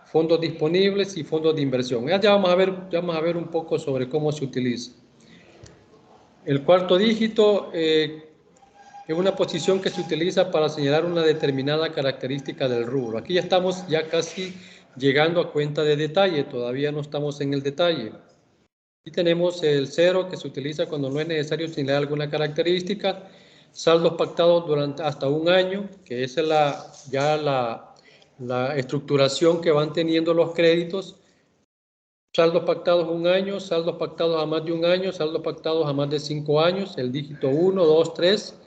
fondos disponibles y fondos de inversión. Ya vamos a ver un poco sobre cómo se utiliza. El cuarto dígito es una posición que se utiliza para señalar una determinada característica del rubro. Aquí ya estamos casi llegando a cuenta de detalle, todavía no estamos en el detalle. Aquí tenemos el 0, que se utiliza cuando no es necesario señalar alguna característica. Saldos pactados durante hasta un año, que esa es la estructuración que van teniendo los créditos. Saldos pactados un año, saldos pactados a más de un año, saldos pactados a más de 5 años, el dígito 1, 2, 3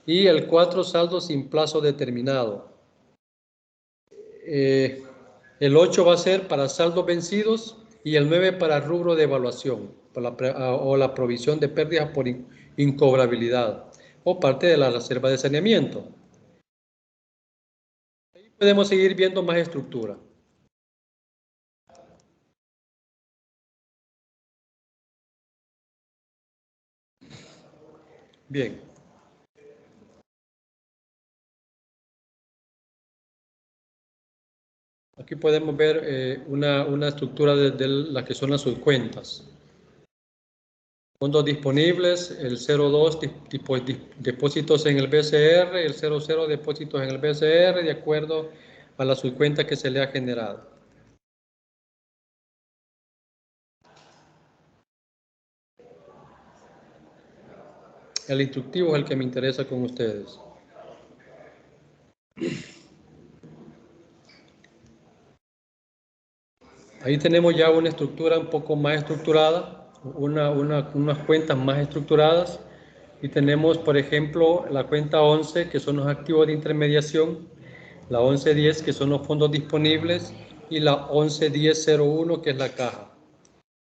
y el 4, saldos sin plazo determinado. El 8 va a ser para saldos vencidos y el 9 para rubro de evaluación o la provisión de pérdidas por incobrabilidad o parte de la reserva de saneamiento. Ahí podemos seguir viendo más estructura. Bien. Aquí podemos ver una estructura de las que son las subcuentas. Fondos disponibles, el 02 depósitos en el BCR, el 00 depósitos en el BCR de acuerdo a la subcuenta que se le ha generado. El instructivo es el que me interesa con ustedes. Ahí tenemos ya una estructura un poco más estructurada, unas cuentas más estructuradas. Y tenemos, por ejemplo, la cuenta 11, que son los activos de intermediación, la 1110, que son los fondos disponibles, y la 111001, que es la caja.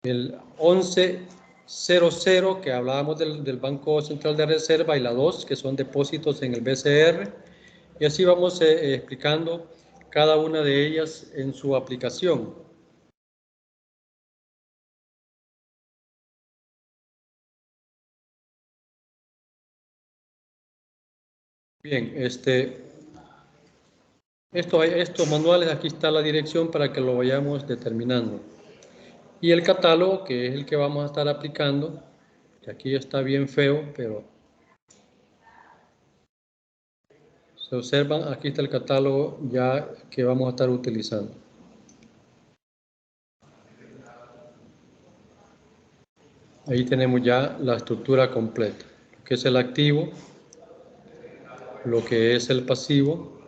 El 1100, que hablábamos del Banco Central de Reserva, y la 2, que son depósitos en el BCR. Y así vamos explicando cada una de ellas en su aplicación. Bien, estos manuales, aquí está la dirección para que lo vayamos determinando. Y el catálogo, que es el que vamos a estar aplicando, que aquí está bien feo, pero se observan, aquí está el catálogo ya que vamos a estar utilizando. Ahí tenemos ya la estructura completa, lo que es el activo, lo que es el pasivo,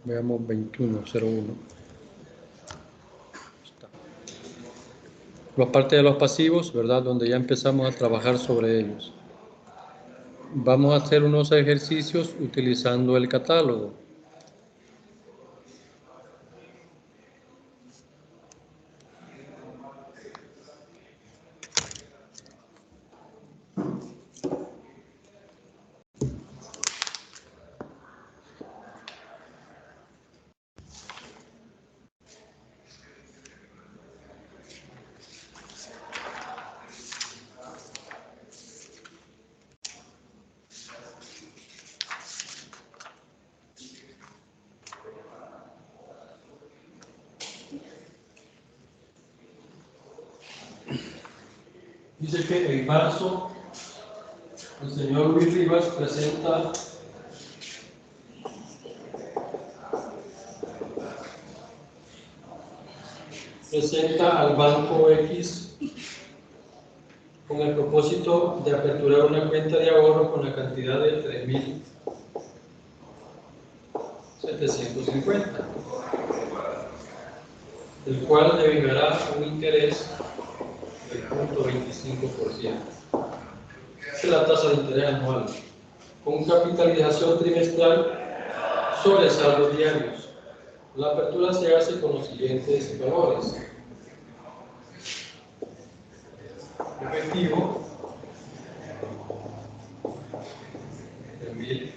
veamos 2101. La parte de los pasivos, ¿verdad? Donde ya empezamos a trabajar sobre ellos. Vamos a hacer unos ejercicios utilizando el catálogo. Dice que en marzo el señor Luis Rivas presenta al Banco X con el propósito de aperturar una cuenta de ahorro con la cantidad de 3.750, el cual devengará un interés del 0.25%. Esta es la tasa de interés anual, con capitalización trimestral sobre saldos diarios. La apertura se hace con los siguientes valores. Efectivo, 3.000.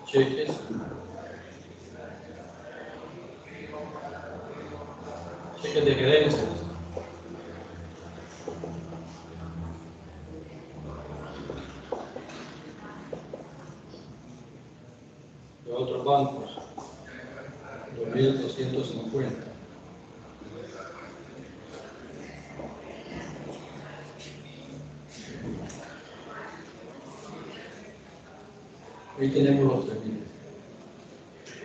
Cheques, cheques de gerencias, de otros bancos, 2.250. Ahí tenemos los 3.000.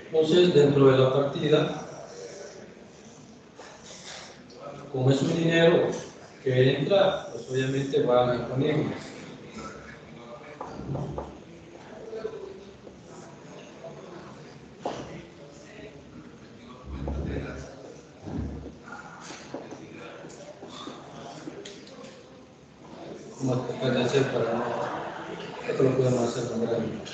Entonces, dentro de la partida, como es un dinero que entra, pues obviamente va disponible. Como puede hacer para no, esto lo podemos hacer con grande.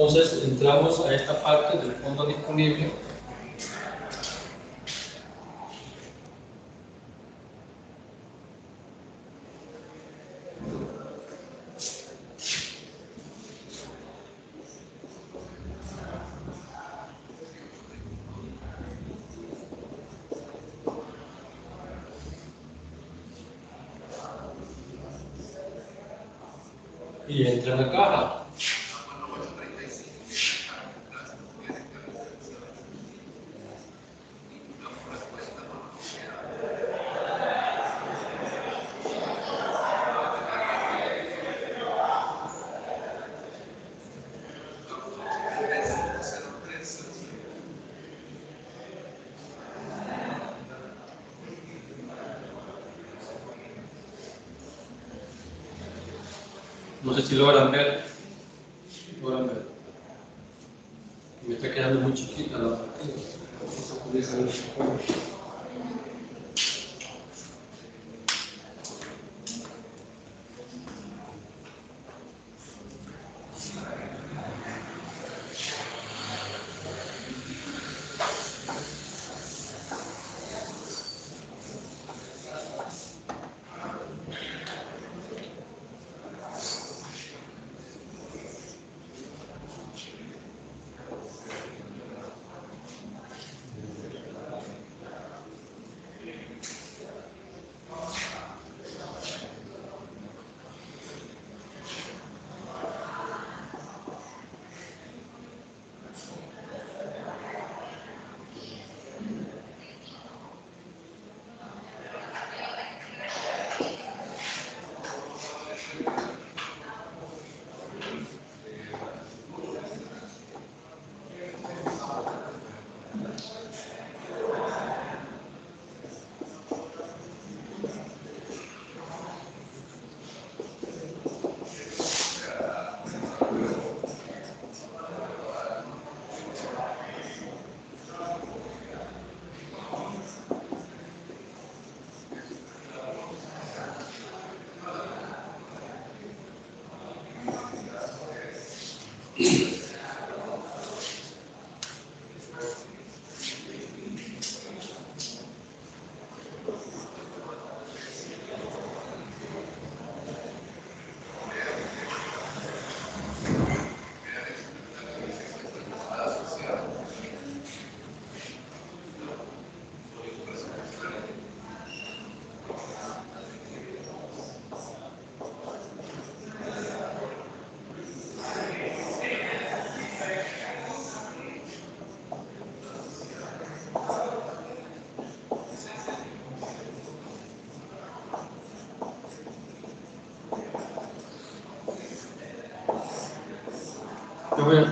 Entonces entramos a esta parte del fondo disponible. Y entra en la caja. No sé si logran ver. Logran ver. Me está quedando muy chiquita la partida.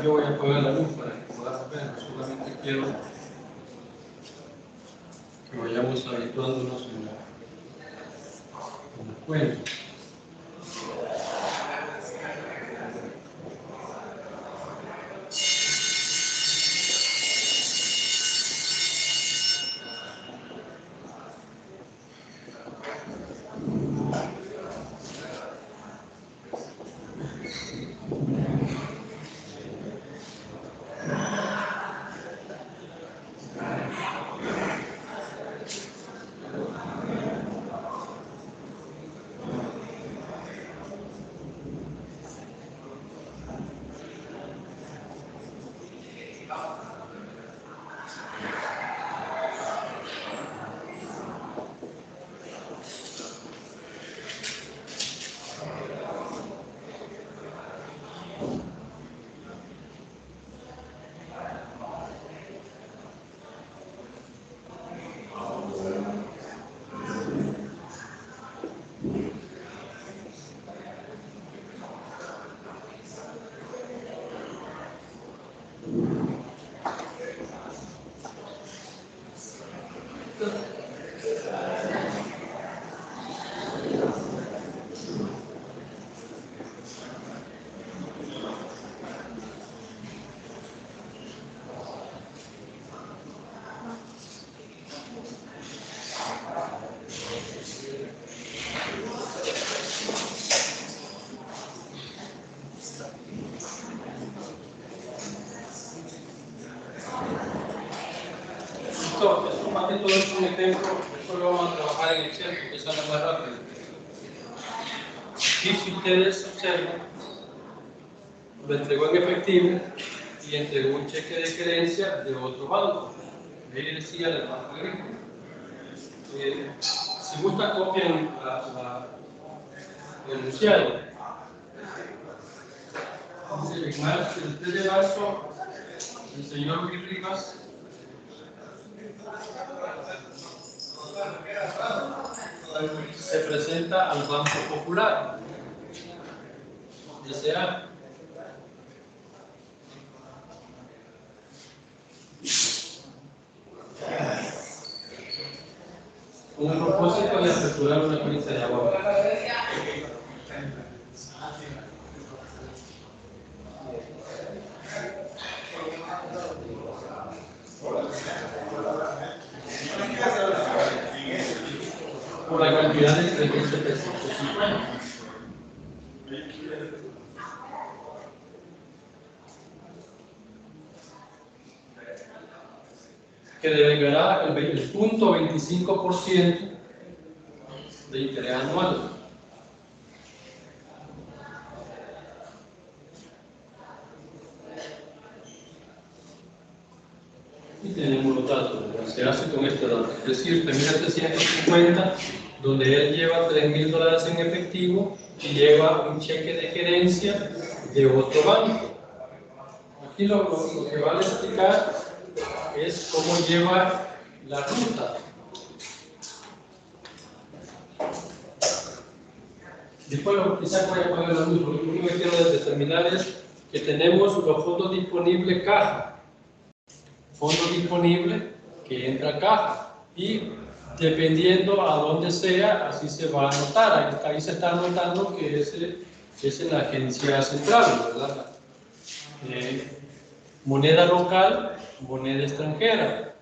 Yo voy a apagar la luz para que podamos ver. Solamente quiero que vayamos habituándonos en la cuenta. esto más que todo es un ejemplo, esto lo vamos a trabajar en Excel, porque sale más rápido. Aquí si ustedes observan, lo entregó en efectivo y entregó un cheque de creencia de otro banco. Ahí decía del Banco Agrícola. Si gusta, copian el enunciado. Dice, el 3 de marzo, el señor Luis Rivas se presenta al Banco Popular. S.A. Con el propósito de aperturar una cuenta de ahorro. Por la cantidad de 3.750. Que devengará el 0.25% de interés anual. Y tenemos los datos, ¿verdad? Se hace con este dato, es decir, 3.750, donde él lleva $3.000 en efectivo y lleva un cheque de gerencia de otro banco. Aquí lo que vale explicar es cómo lleva la ruta. Después quizás voy a poner la luz, lo único que quiero determinar es que tenemos los fondos disponibles caja. Fondo disponible que entra a caja y dependiendo a dónde sea, así se va a anotar. Ahí se está anotando que es en la agencia central, ¿verdad? Moneda local, moneda extranjera.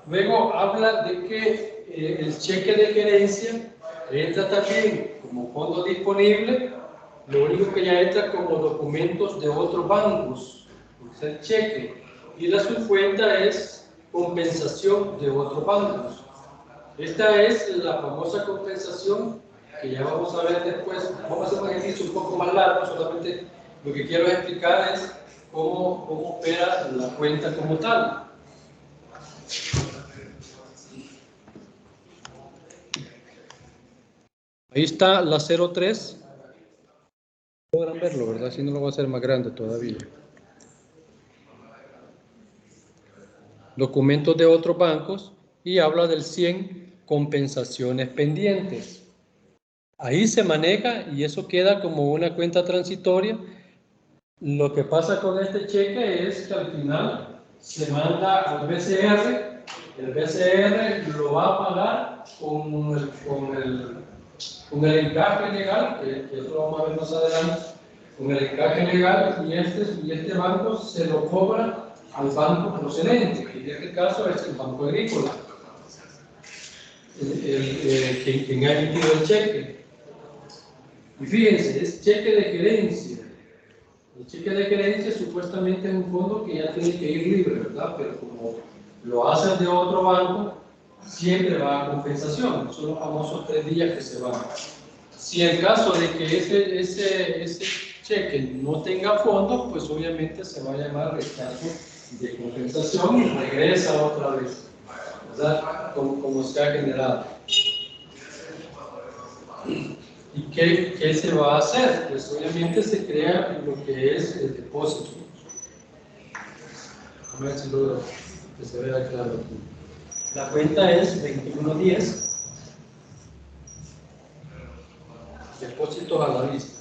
Luego habla de que el cheque de gerencia entra también como fondo disponible, lo único que ya entra como documentos de otros bancos, es el cheque. Y la subcuenta es compensación de otros bancos. Esta es la famosa compensación que ya vamos a ver después. Vamos a hacer un ejercicio un poco más largo, solamente lo que quiero explicar es cómo opera la cuenta como tal. Ahí está la 03. Podrán verlo, ¿verdad? Si no lo voy a hacer más grande todavía. Documentos de otros bancos y habla del 100 compensaciones pendientes. Ahí se maneja y eso queda como una cuenta transitoria. Lo que pasa con este cheque es que al final se manda al BCR, el BCR lo va a pagar con el encaje legal, que eso lo vamos a ver más adelante, con el encaje legal y este banco se lo cobra al banco procedente, que en este caso es el Banco Agrícola, quien ha emitido el cheque. Y fíjense, es cheque de gerencia. El cheque de gerencia supuestamente es un fondo que ya tiene que ir libre, ¿verdad? Pero como lo hacen de otro banco, siempre va a compensación. Son los famosos 3 días que se van. Si en caso de que ese cheque no tenga fondos, pues obviamente se va a llamar rechazo de compensación y regresa otra vez, ¿verdad? Como se ha generado. ¿Y qué se va a hacer? Pues obviamente se crea lo que es el depósito. A ver si logro que se vea claro aquí. La cuenta es 2110. Depósitos a la vista.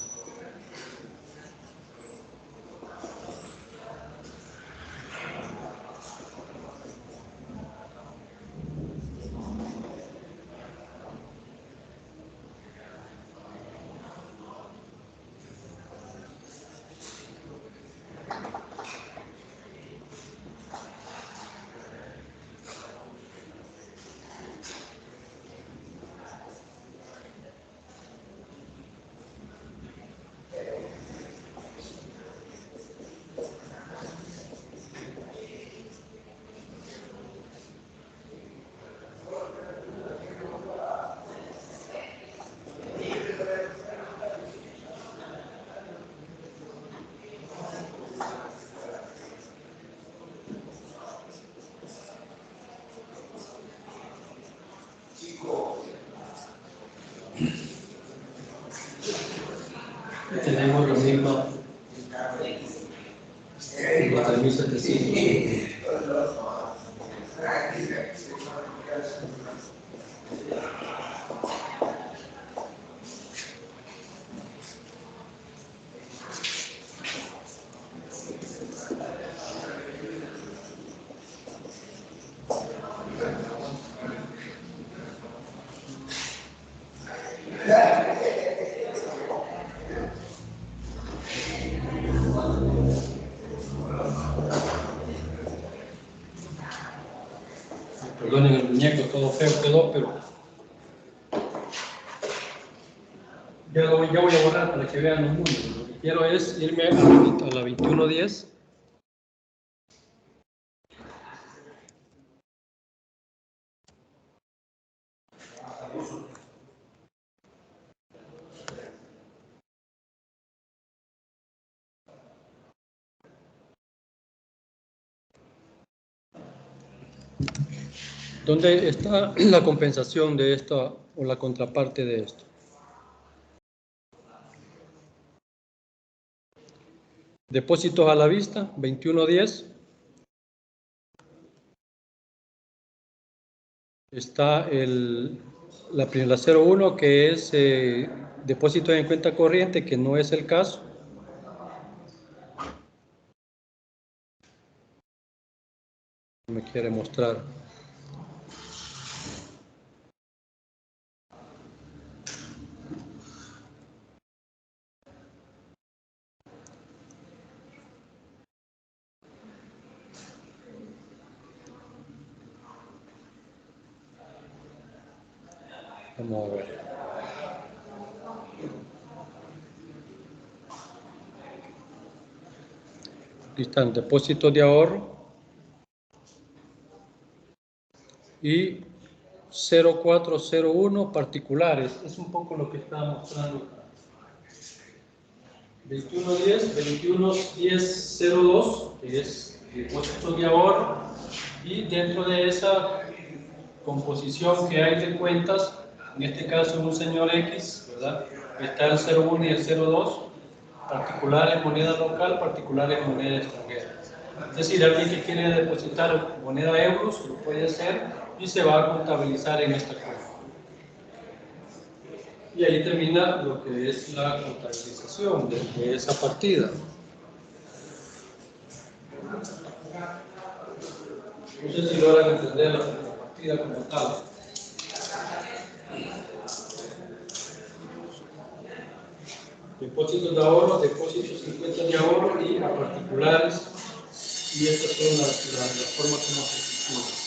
pagamos la misma, los 3.700. Perdonen el muñeco, todo feo quedó, pero ya voy a borrar para que vean los números. Lo que quiero es irme a la 2110. ¿Dónde está la compensación de esto o la contraparte de esto? Depósitos a la vista, 2110. Está la 01 que es depósito en cuenta corriente, que no es el caso. Me quiere mostrar. Vamos a ver. Aquí están depósitos de ahorro y 0401 particulares. Es un poco lo que está mostrando. 2110, 211002, que es depósitos de ahorro, y dentro de esa composición que hay de cuentas, en este caso un señor X, ¿verdad? Está el 01 y el 02, particular en moneda local, particular en moneda extranjera. Es decir, alguien que quiere depositar moneda euros, lo puede hacer y se va a contabilizar en esta cuenta. Y ahí termina lo que es la contabilización de esa partida. No sé si logran entender la partida como tal. Depósitos de ahorro, depósitos en cuentas de ahorro y a particulares. Y estas son las formas que nos estructuran.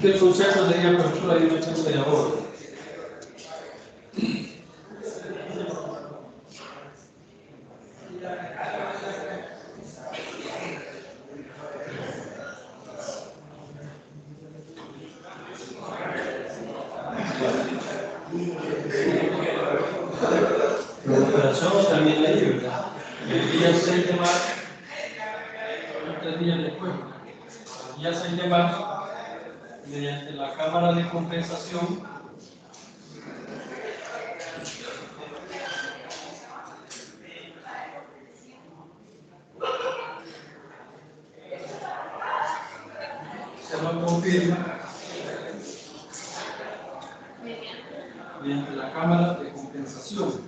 ¿Qué concepto de apertura y una cuenta de ahorro? La operación también hay, ¿verdad? El día 6 de marzo, 3 días después, el día 6 de marzo, mediante la Cámara de Compensación, se lo confirma mediante la Cámara de Compensación,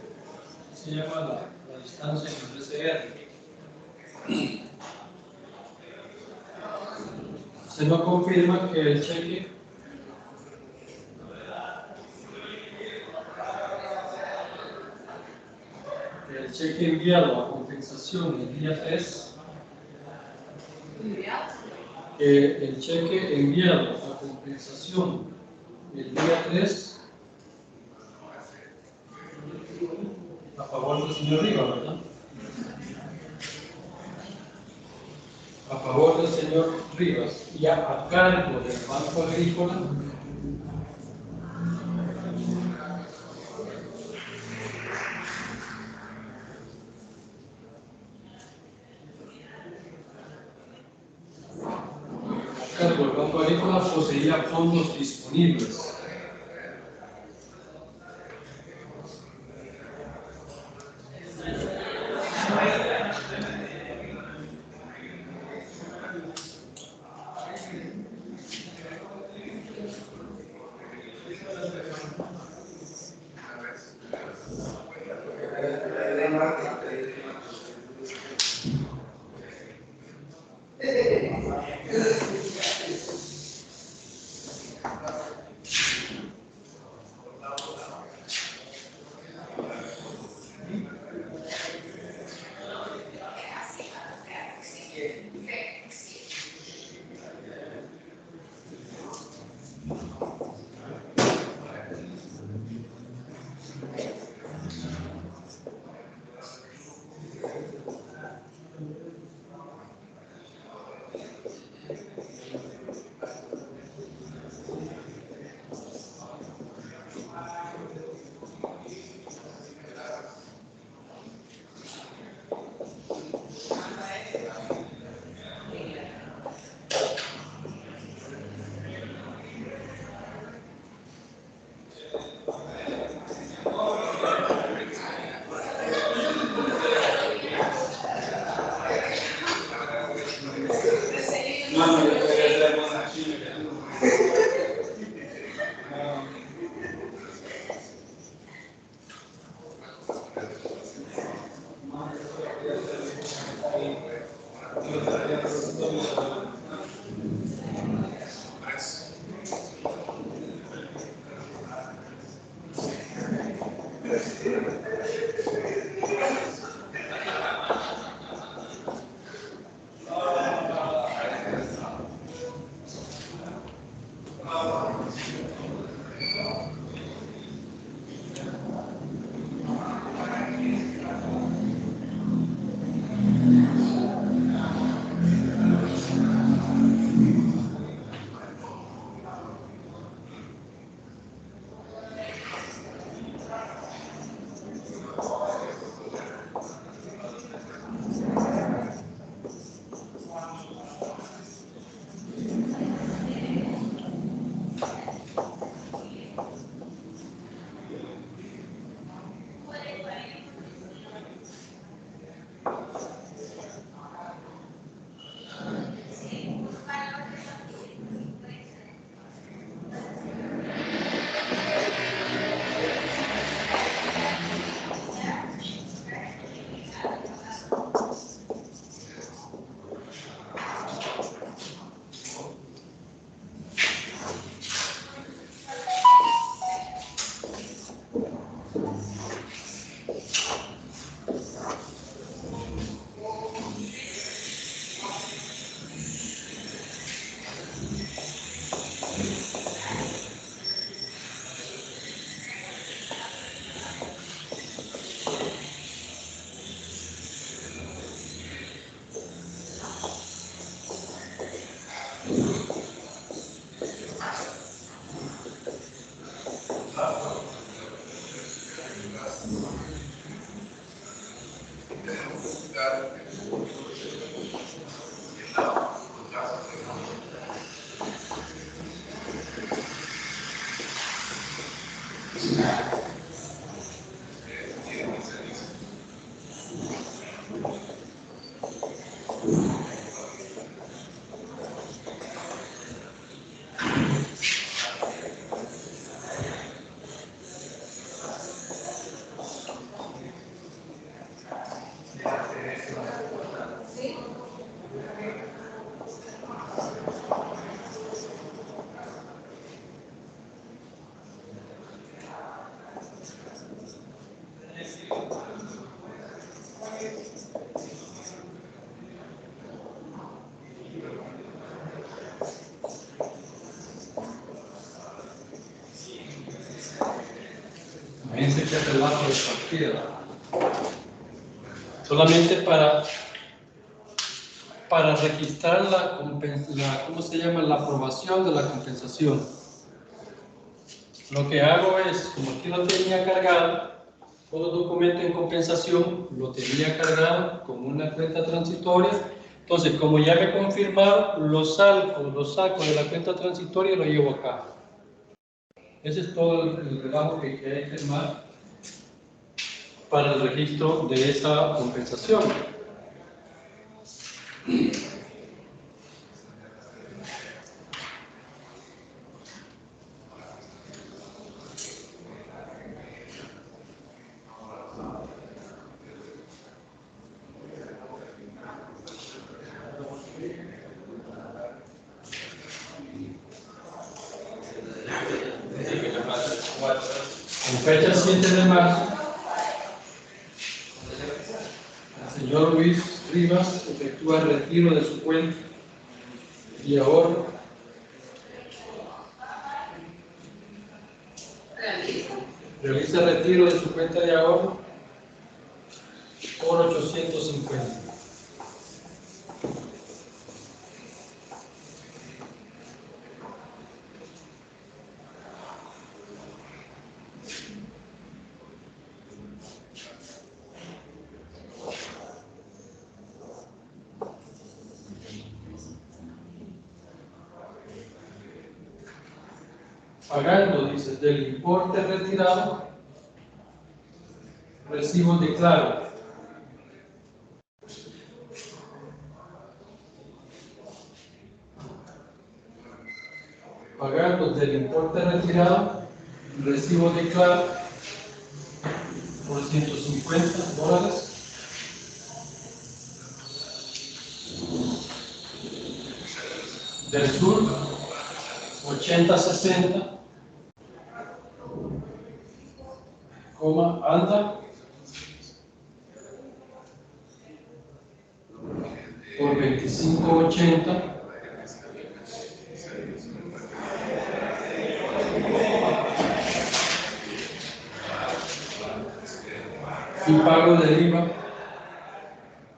se llama la distancia en PCR. Se nos confirma que el cheque enviado a compensación el día 3 que el cheque enviado a compensación el día 3 a favor del señor Rivas, ¿verdad? A favor del señor Rivas y a cargo del Banco Agrícola el Banco Agrícola poseía fondos disponibles. ese relato de partida. Solamente para registrar ¿cómo se llama? La aprobación de la compensación. Lo que hago es, como aquí lo tenía cargado, todo documento en compensación lo tenía cargado con una cuenta transitoria. Entonces, como ya me confirmaron, lo saco de la cuenta transitoria y lo llevo acá. Ese es todo el relajo que hay que firmar para el registro de esa compensación. En fecha 7 de marzo, el señor Luis Rivas efectúa el retiro de su cuenta y ahorro realiza el retiro de su cuenta de ahorro por 850. Pagando, dice, del importe retirado, recibo declaro. Pagando del importe retirado, recibo declaro por $150. Del sur, 8060, anda por 2580 y pago del IVA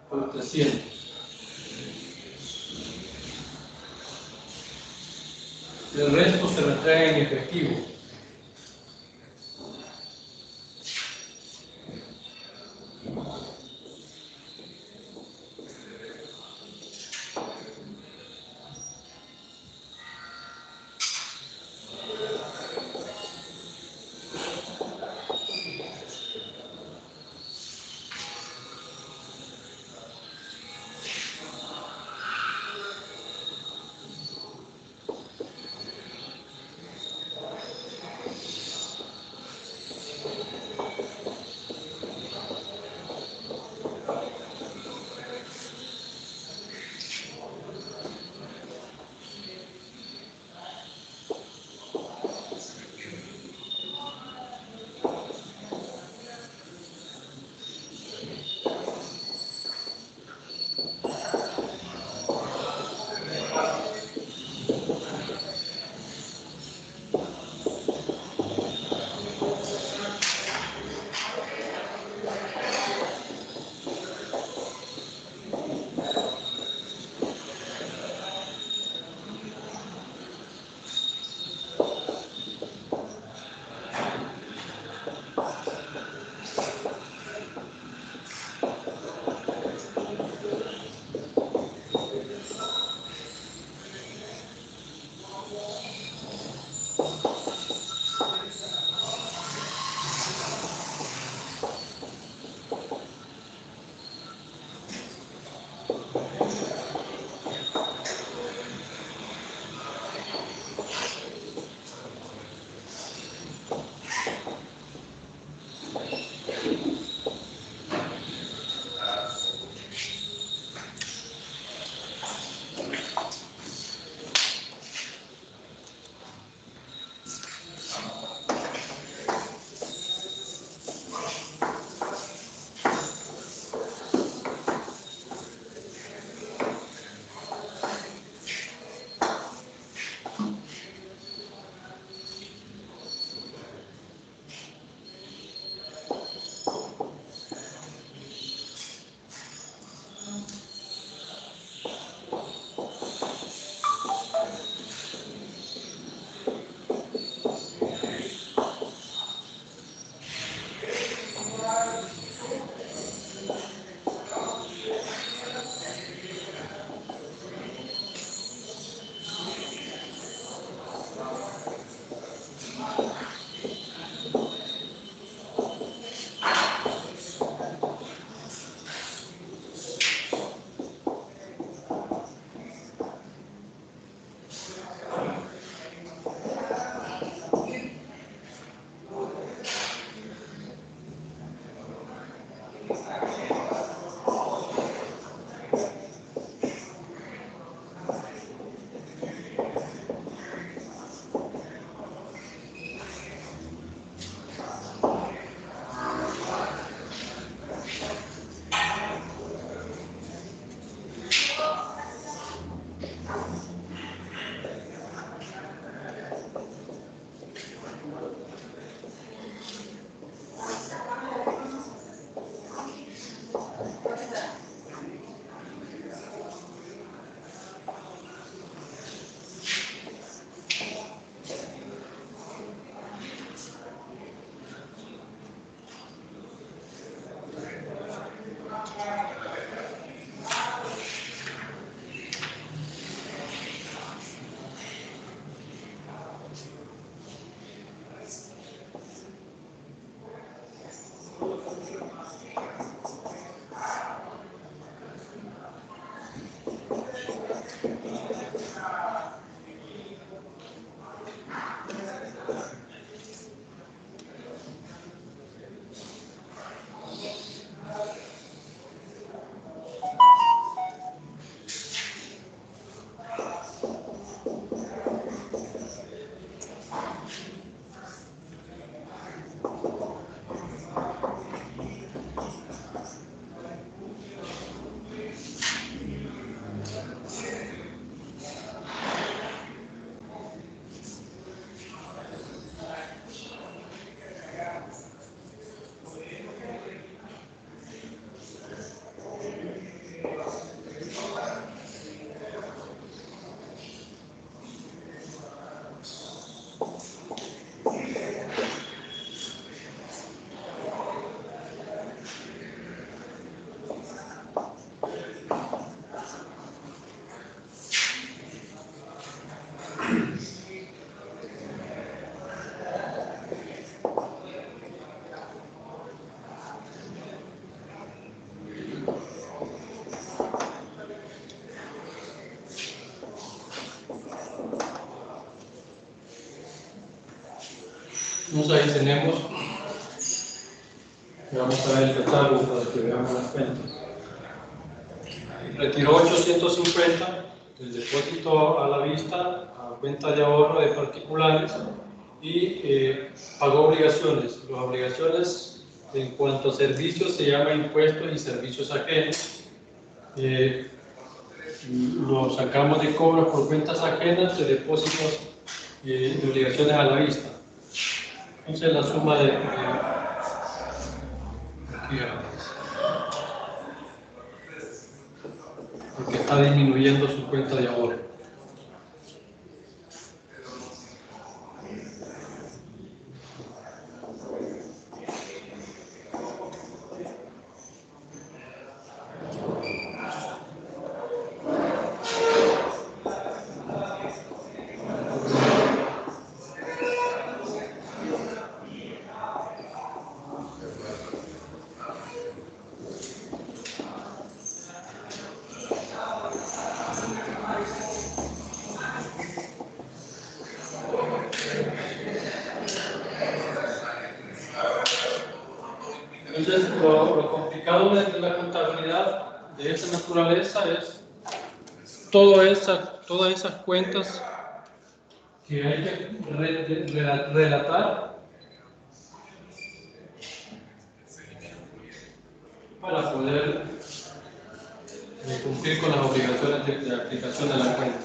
por 300. El resto se lo entrega en efectivo. Entonces ahí tenemos, vamos a ver el catálogo para que veamos las cuentas. Retiró 850 del depósito a la vista a cuenta de ahorro de particulares y pagó obligaciones. Las obligaciones en cuanto a servicios se llama impuestos y servicios ajenos. Lo sacamos de cobros por cuentas ajenas de depósitos de obligaciones a la vista. Entonces la suma de porque está disminuyendo su cuenta de ahorro. Entonces, lo complicado de la contabilidad de esa naturaleza es todas esas cuentas que hay que relatar para poder cumplir con las obligaciones de aplicación de la cuenta.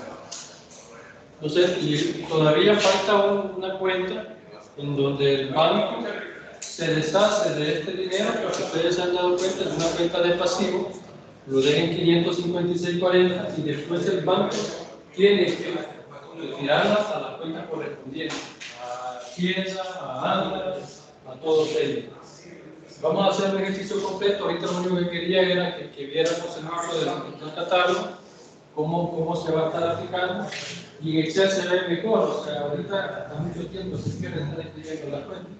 Entonces, y todavía falta una cuenta en donde el banco se deshace de este dinero, porque ustedes se han dado cuenta, es una cuenta de pasivo, lo dejan 556.40 y después el banco tiene que retirarlas a las cuentas correspondientes, a Hacienda, a ANDA, a todos ellos. Vamos a hacer un ejercicio completo. Ahorita lo único que quería era que viéramos el uso del catálogo, cómo se va a estar aplicando, y en Excel se ve mejor. O sea, ahorita está mucho tiempo se pierde estar escribiendo las cuentas.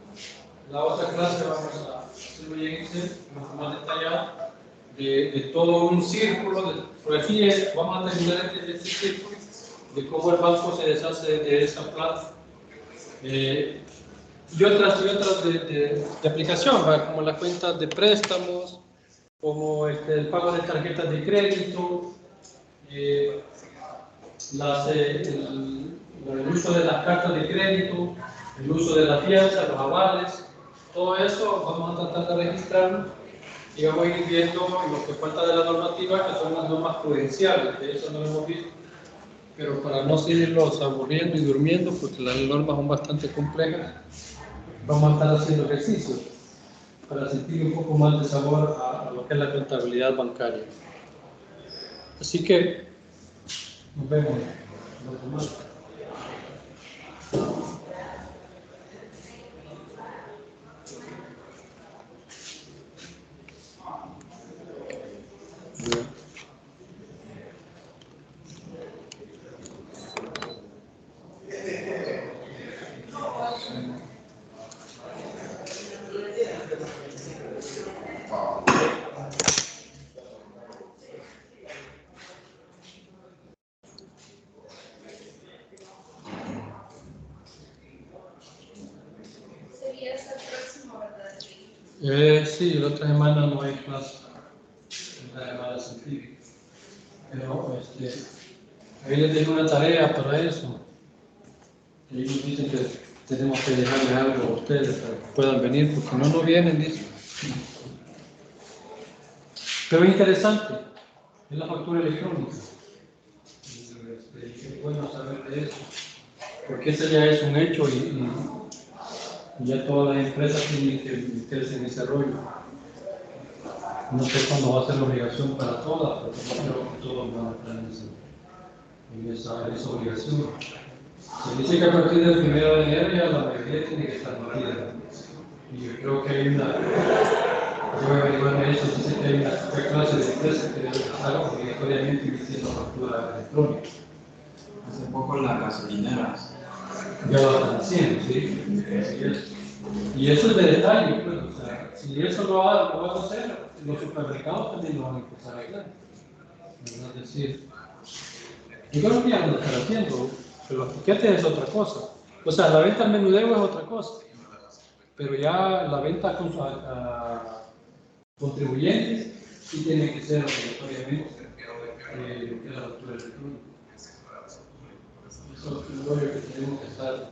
La otra clase vamos a hacerlo en Excel, mucho más detallado, de todo un círculo. Por aquí vamos a terminar este círculo de cómo el banco se deshace de esa plata. Y otras de aplicación, ¿verdad? Como las cuentas de préstamos, como el pago de tarjetas de crédito, el uso de las cartas de crédito, el uso de la fianza, los avales, todo eso vamos a tratar de registrarlo y vamos a ir viendo lo que falta de la normativa, que son las normas prudenciales, que eso no lo hemos visto, pero para no seguirlos aburriendo y durmiendo, porque las normas son bastante complejas, vamos a estar haciendo ejercicios para sentir un poco más de sabor a lo que es la contabilidad bancaria. Así que nos vemos. Sí, la otra semana no hay clase, es la llamada científica. Pero ahí les dejo una tarea para eso. Ellos dicen que tenemos que dejarles algo a ustedes para que puedan venir, porque no vienen, dicen. Pero es interesante, es la factura electrónica. Es bueno saber de eso, porque ese ya es un hecho y ya todas las empresas tienen que meterse en ese rollo. No sé cuándo va a ser la obligación para todas, pero yo creo que todos van a estar en esa obligación. Se dice que a partir del 1 de enero ya la mayoría tiene que estar metida. Y yo creo que hay una, yo voy a averiguar eso, dice que hay una clase de empresas que deben estar obligatoriamente emitiendo factura electrónica. Hace poco las gasolineras. Ya lo están haciendo, ¿sí? Así es. Y eso es de detalle, pues, o sea, si eso lo van a hacer, los supermercados también lo van a empezar a hacer. Es decir, yo creo que ya lo están haciendo, pero los tiquetes es otra cosa. O sea, la venta al menudeo es otra cosa, pero ya la venta a contribuyentes sí tiene que ser obligatoriamente lo que es la factura electrónica. Eso es un rollo que tenemos que estar,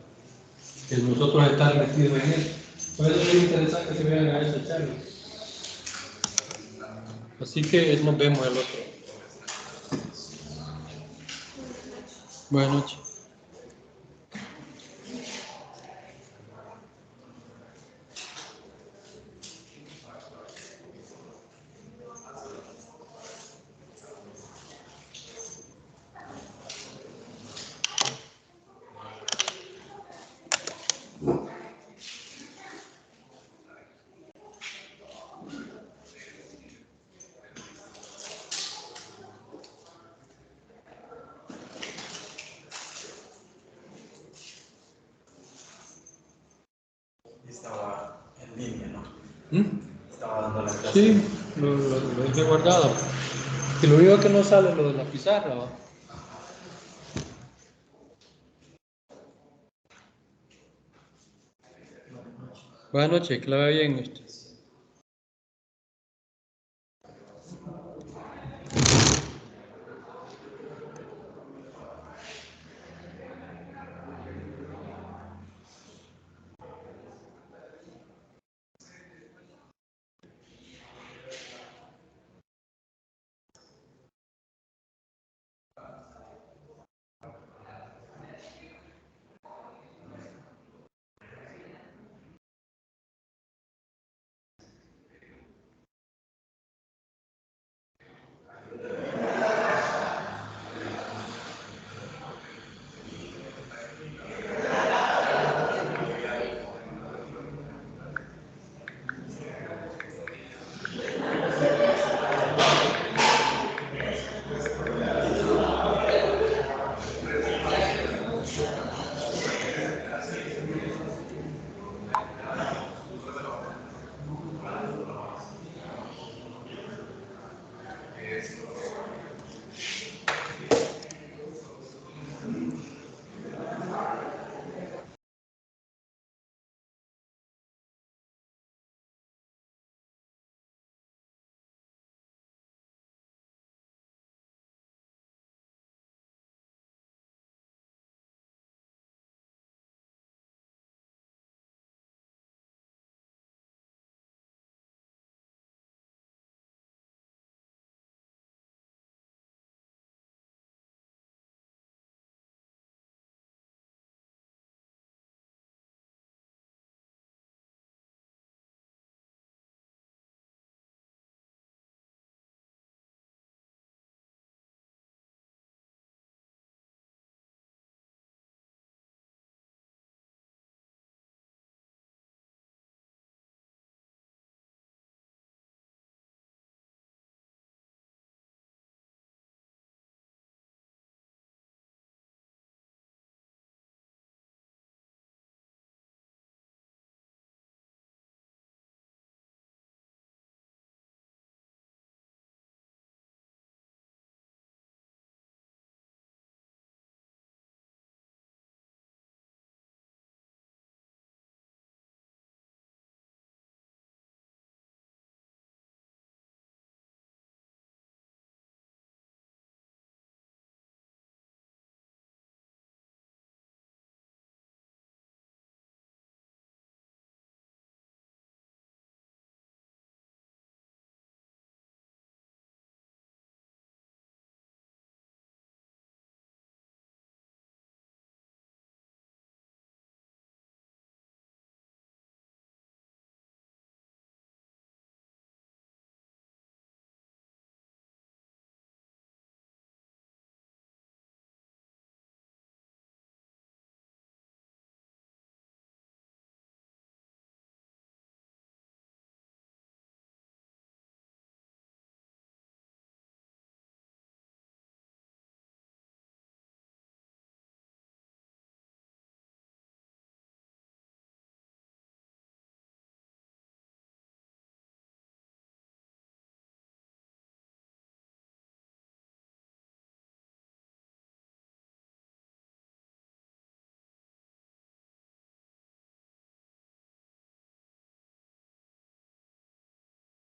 que nosotros estar metidos en eso. Por eso es interesante que vean a esa charla. Así que nos vemos el otro. Buenas noches. Estaba en línea, ¿no? ¿Mm? Estaba dando la clase. Sí, lo dejé guardado. Y lo único que no sale es lo de la pizarra, ¿va? Buenas noches, que la vea bien.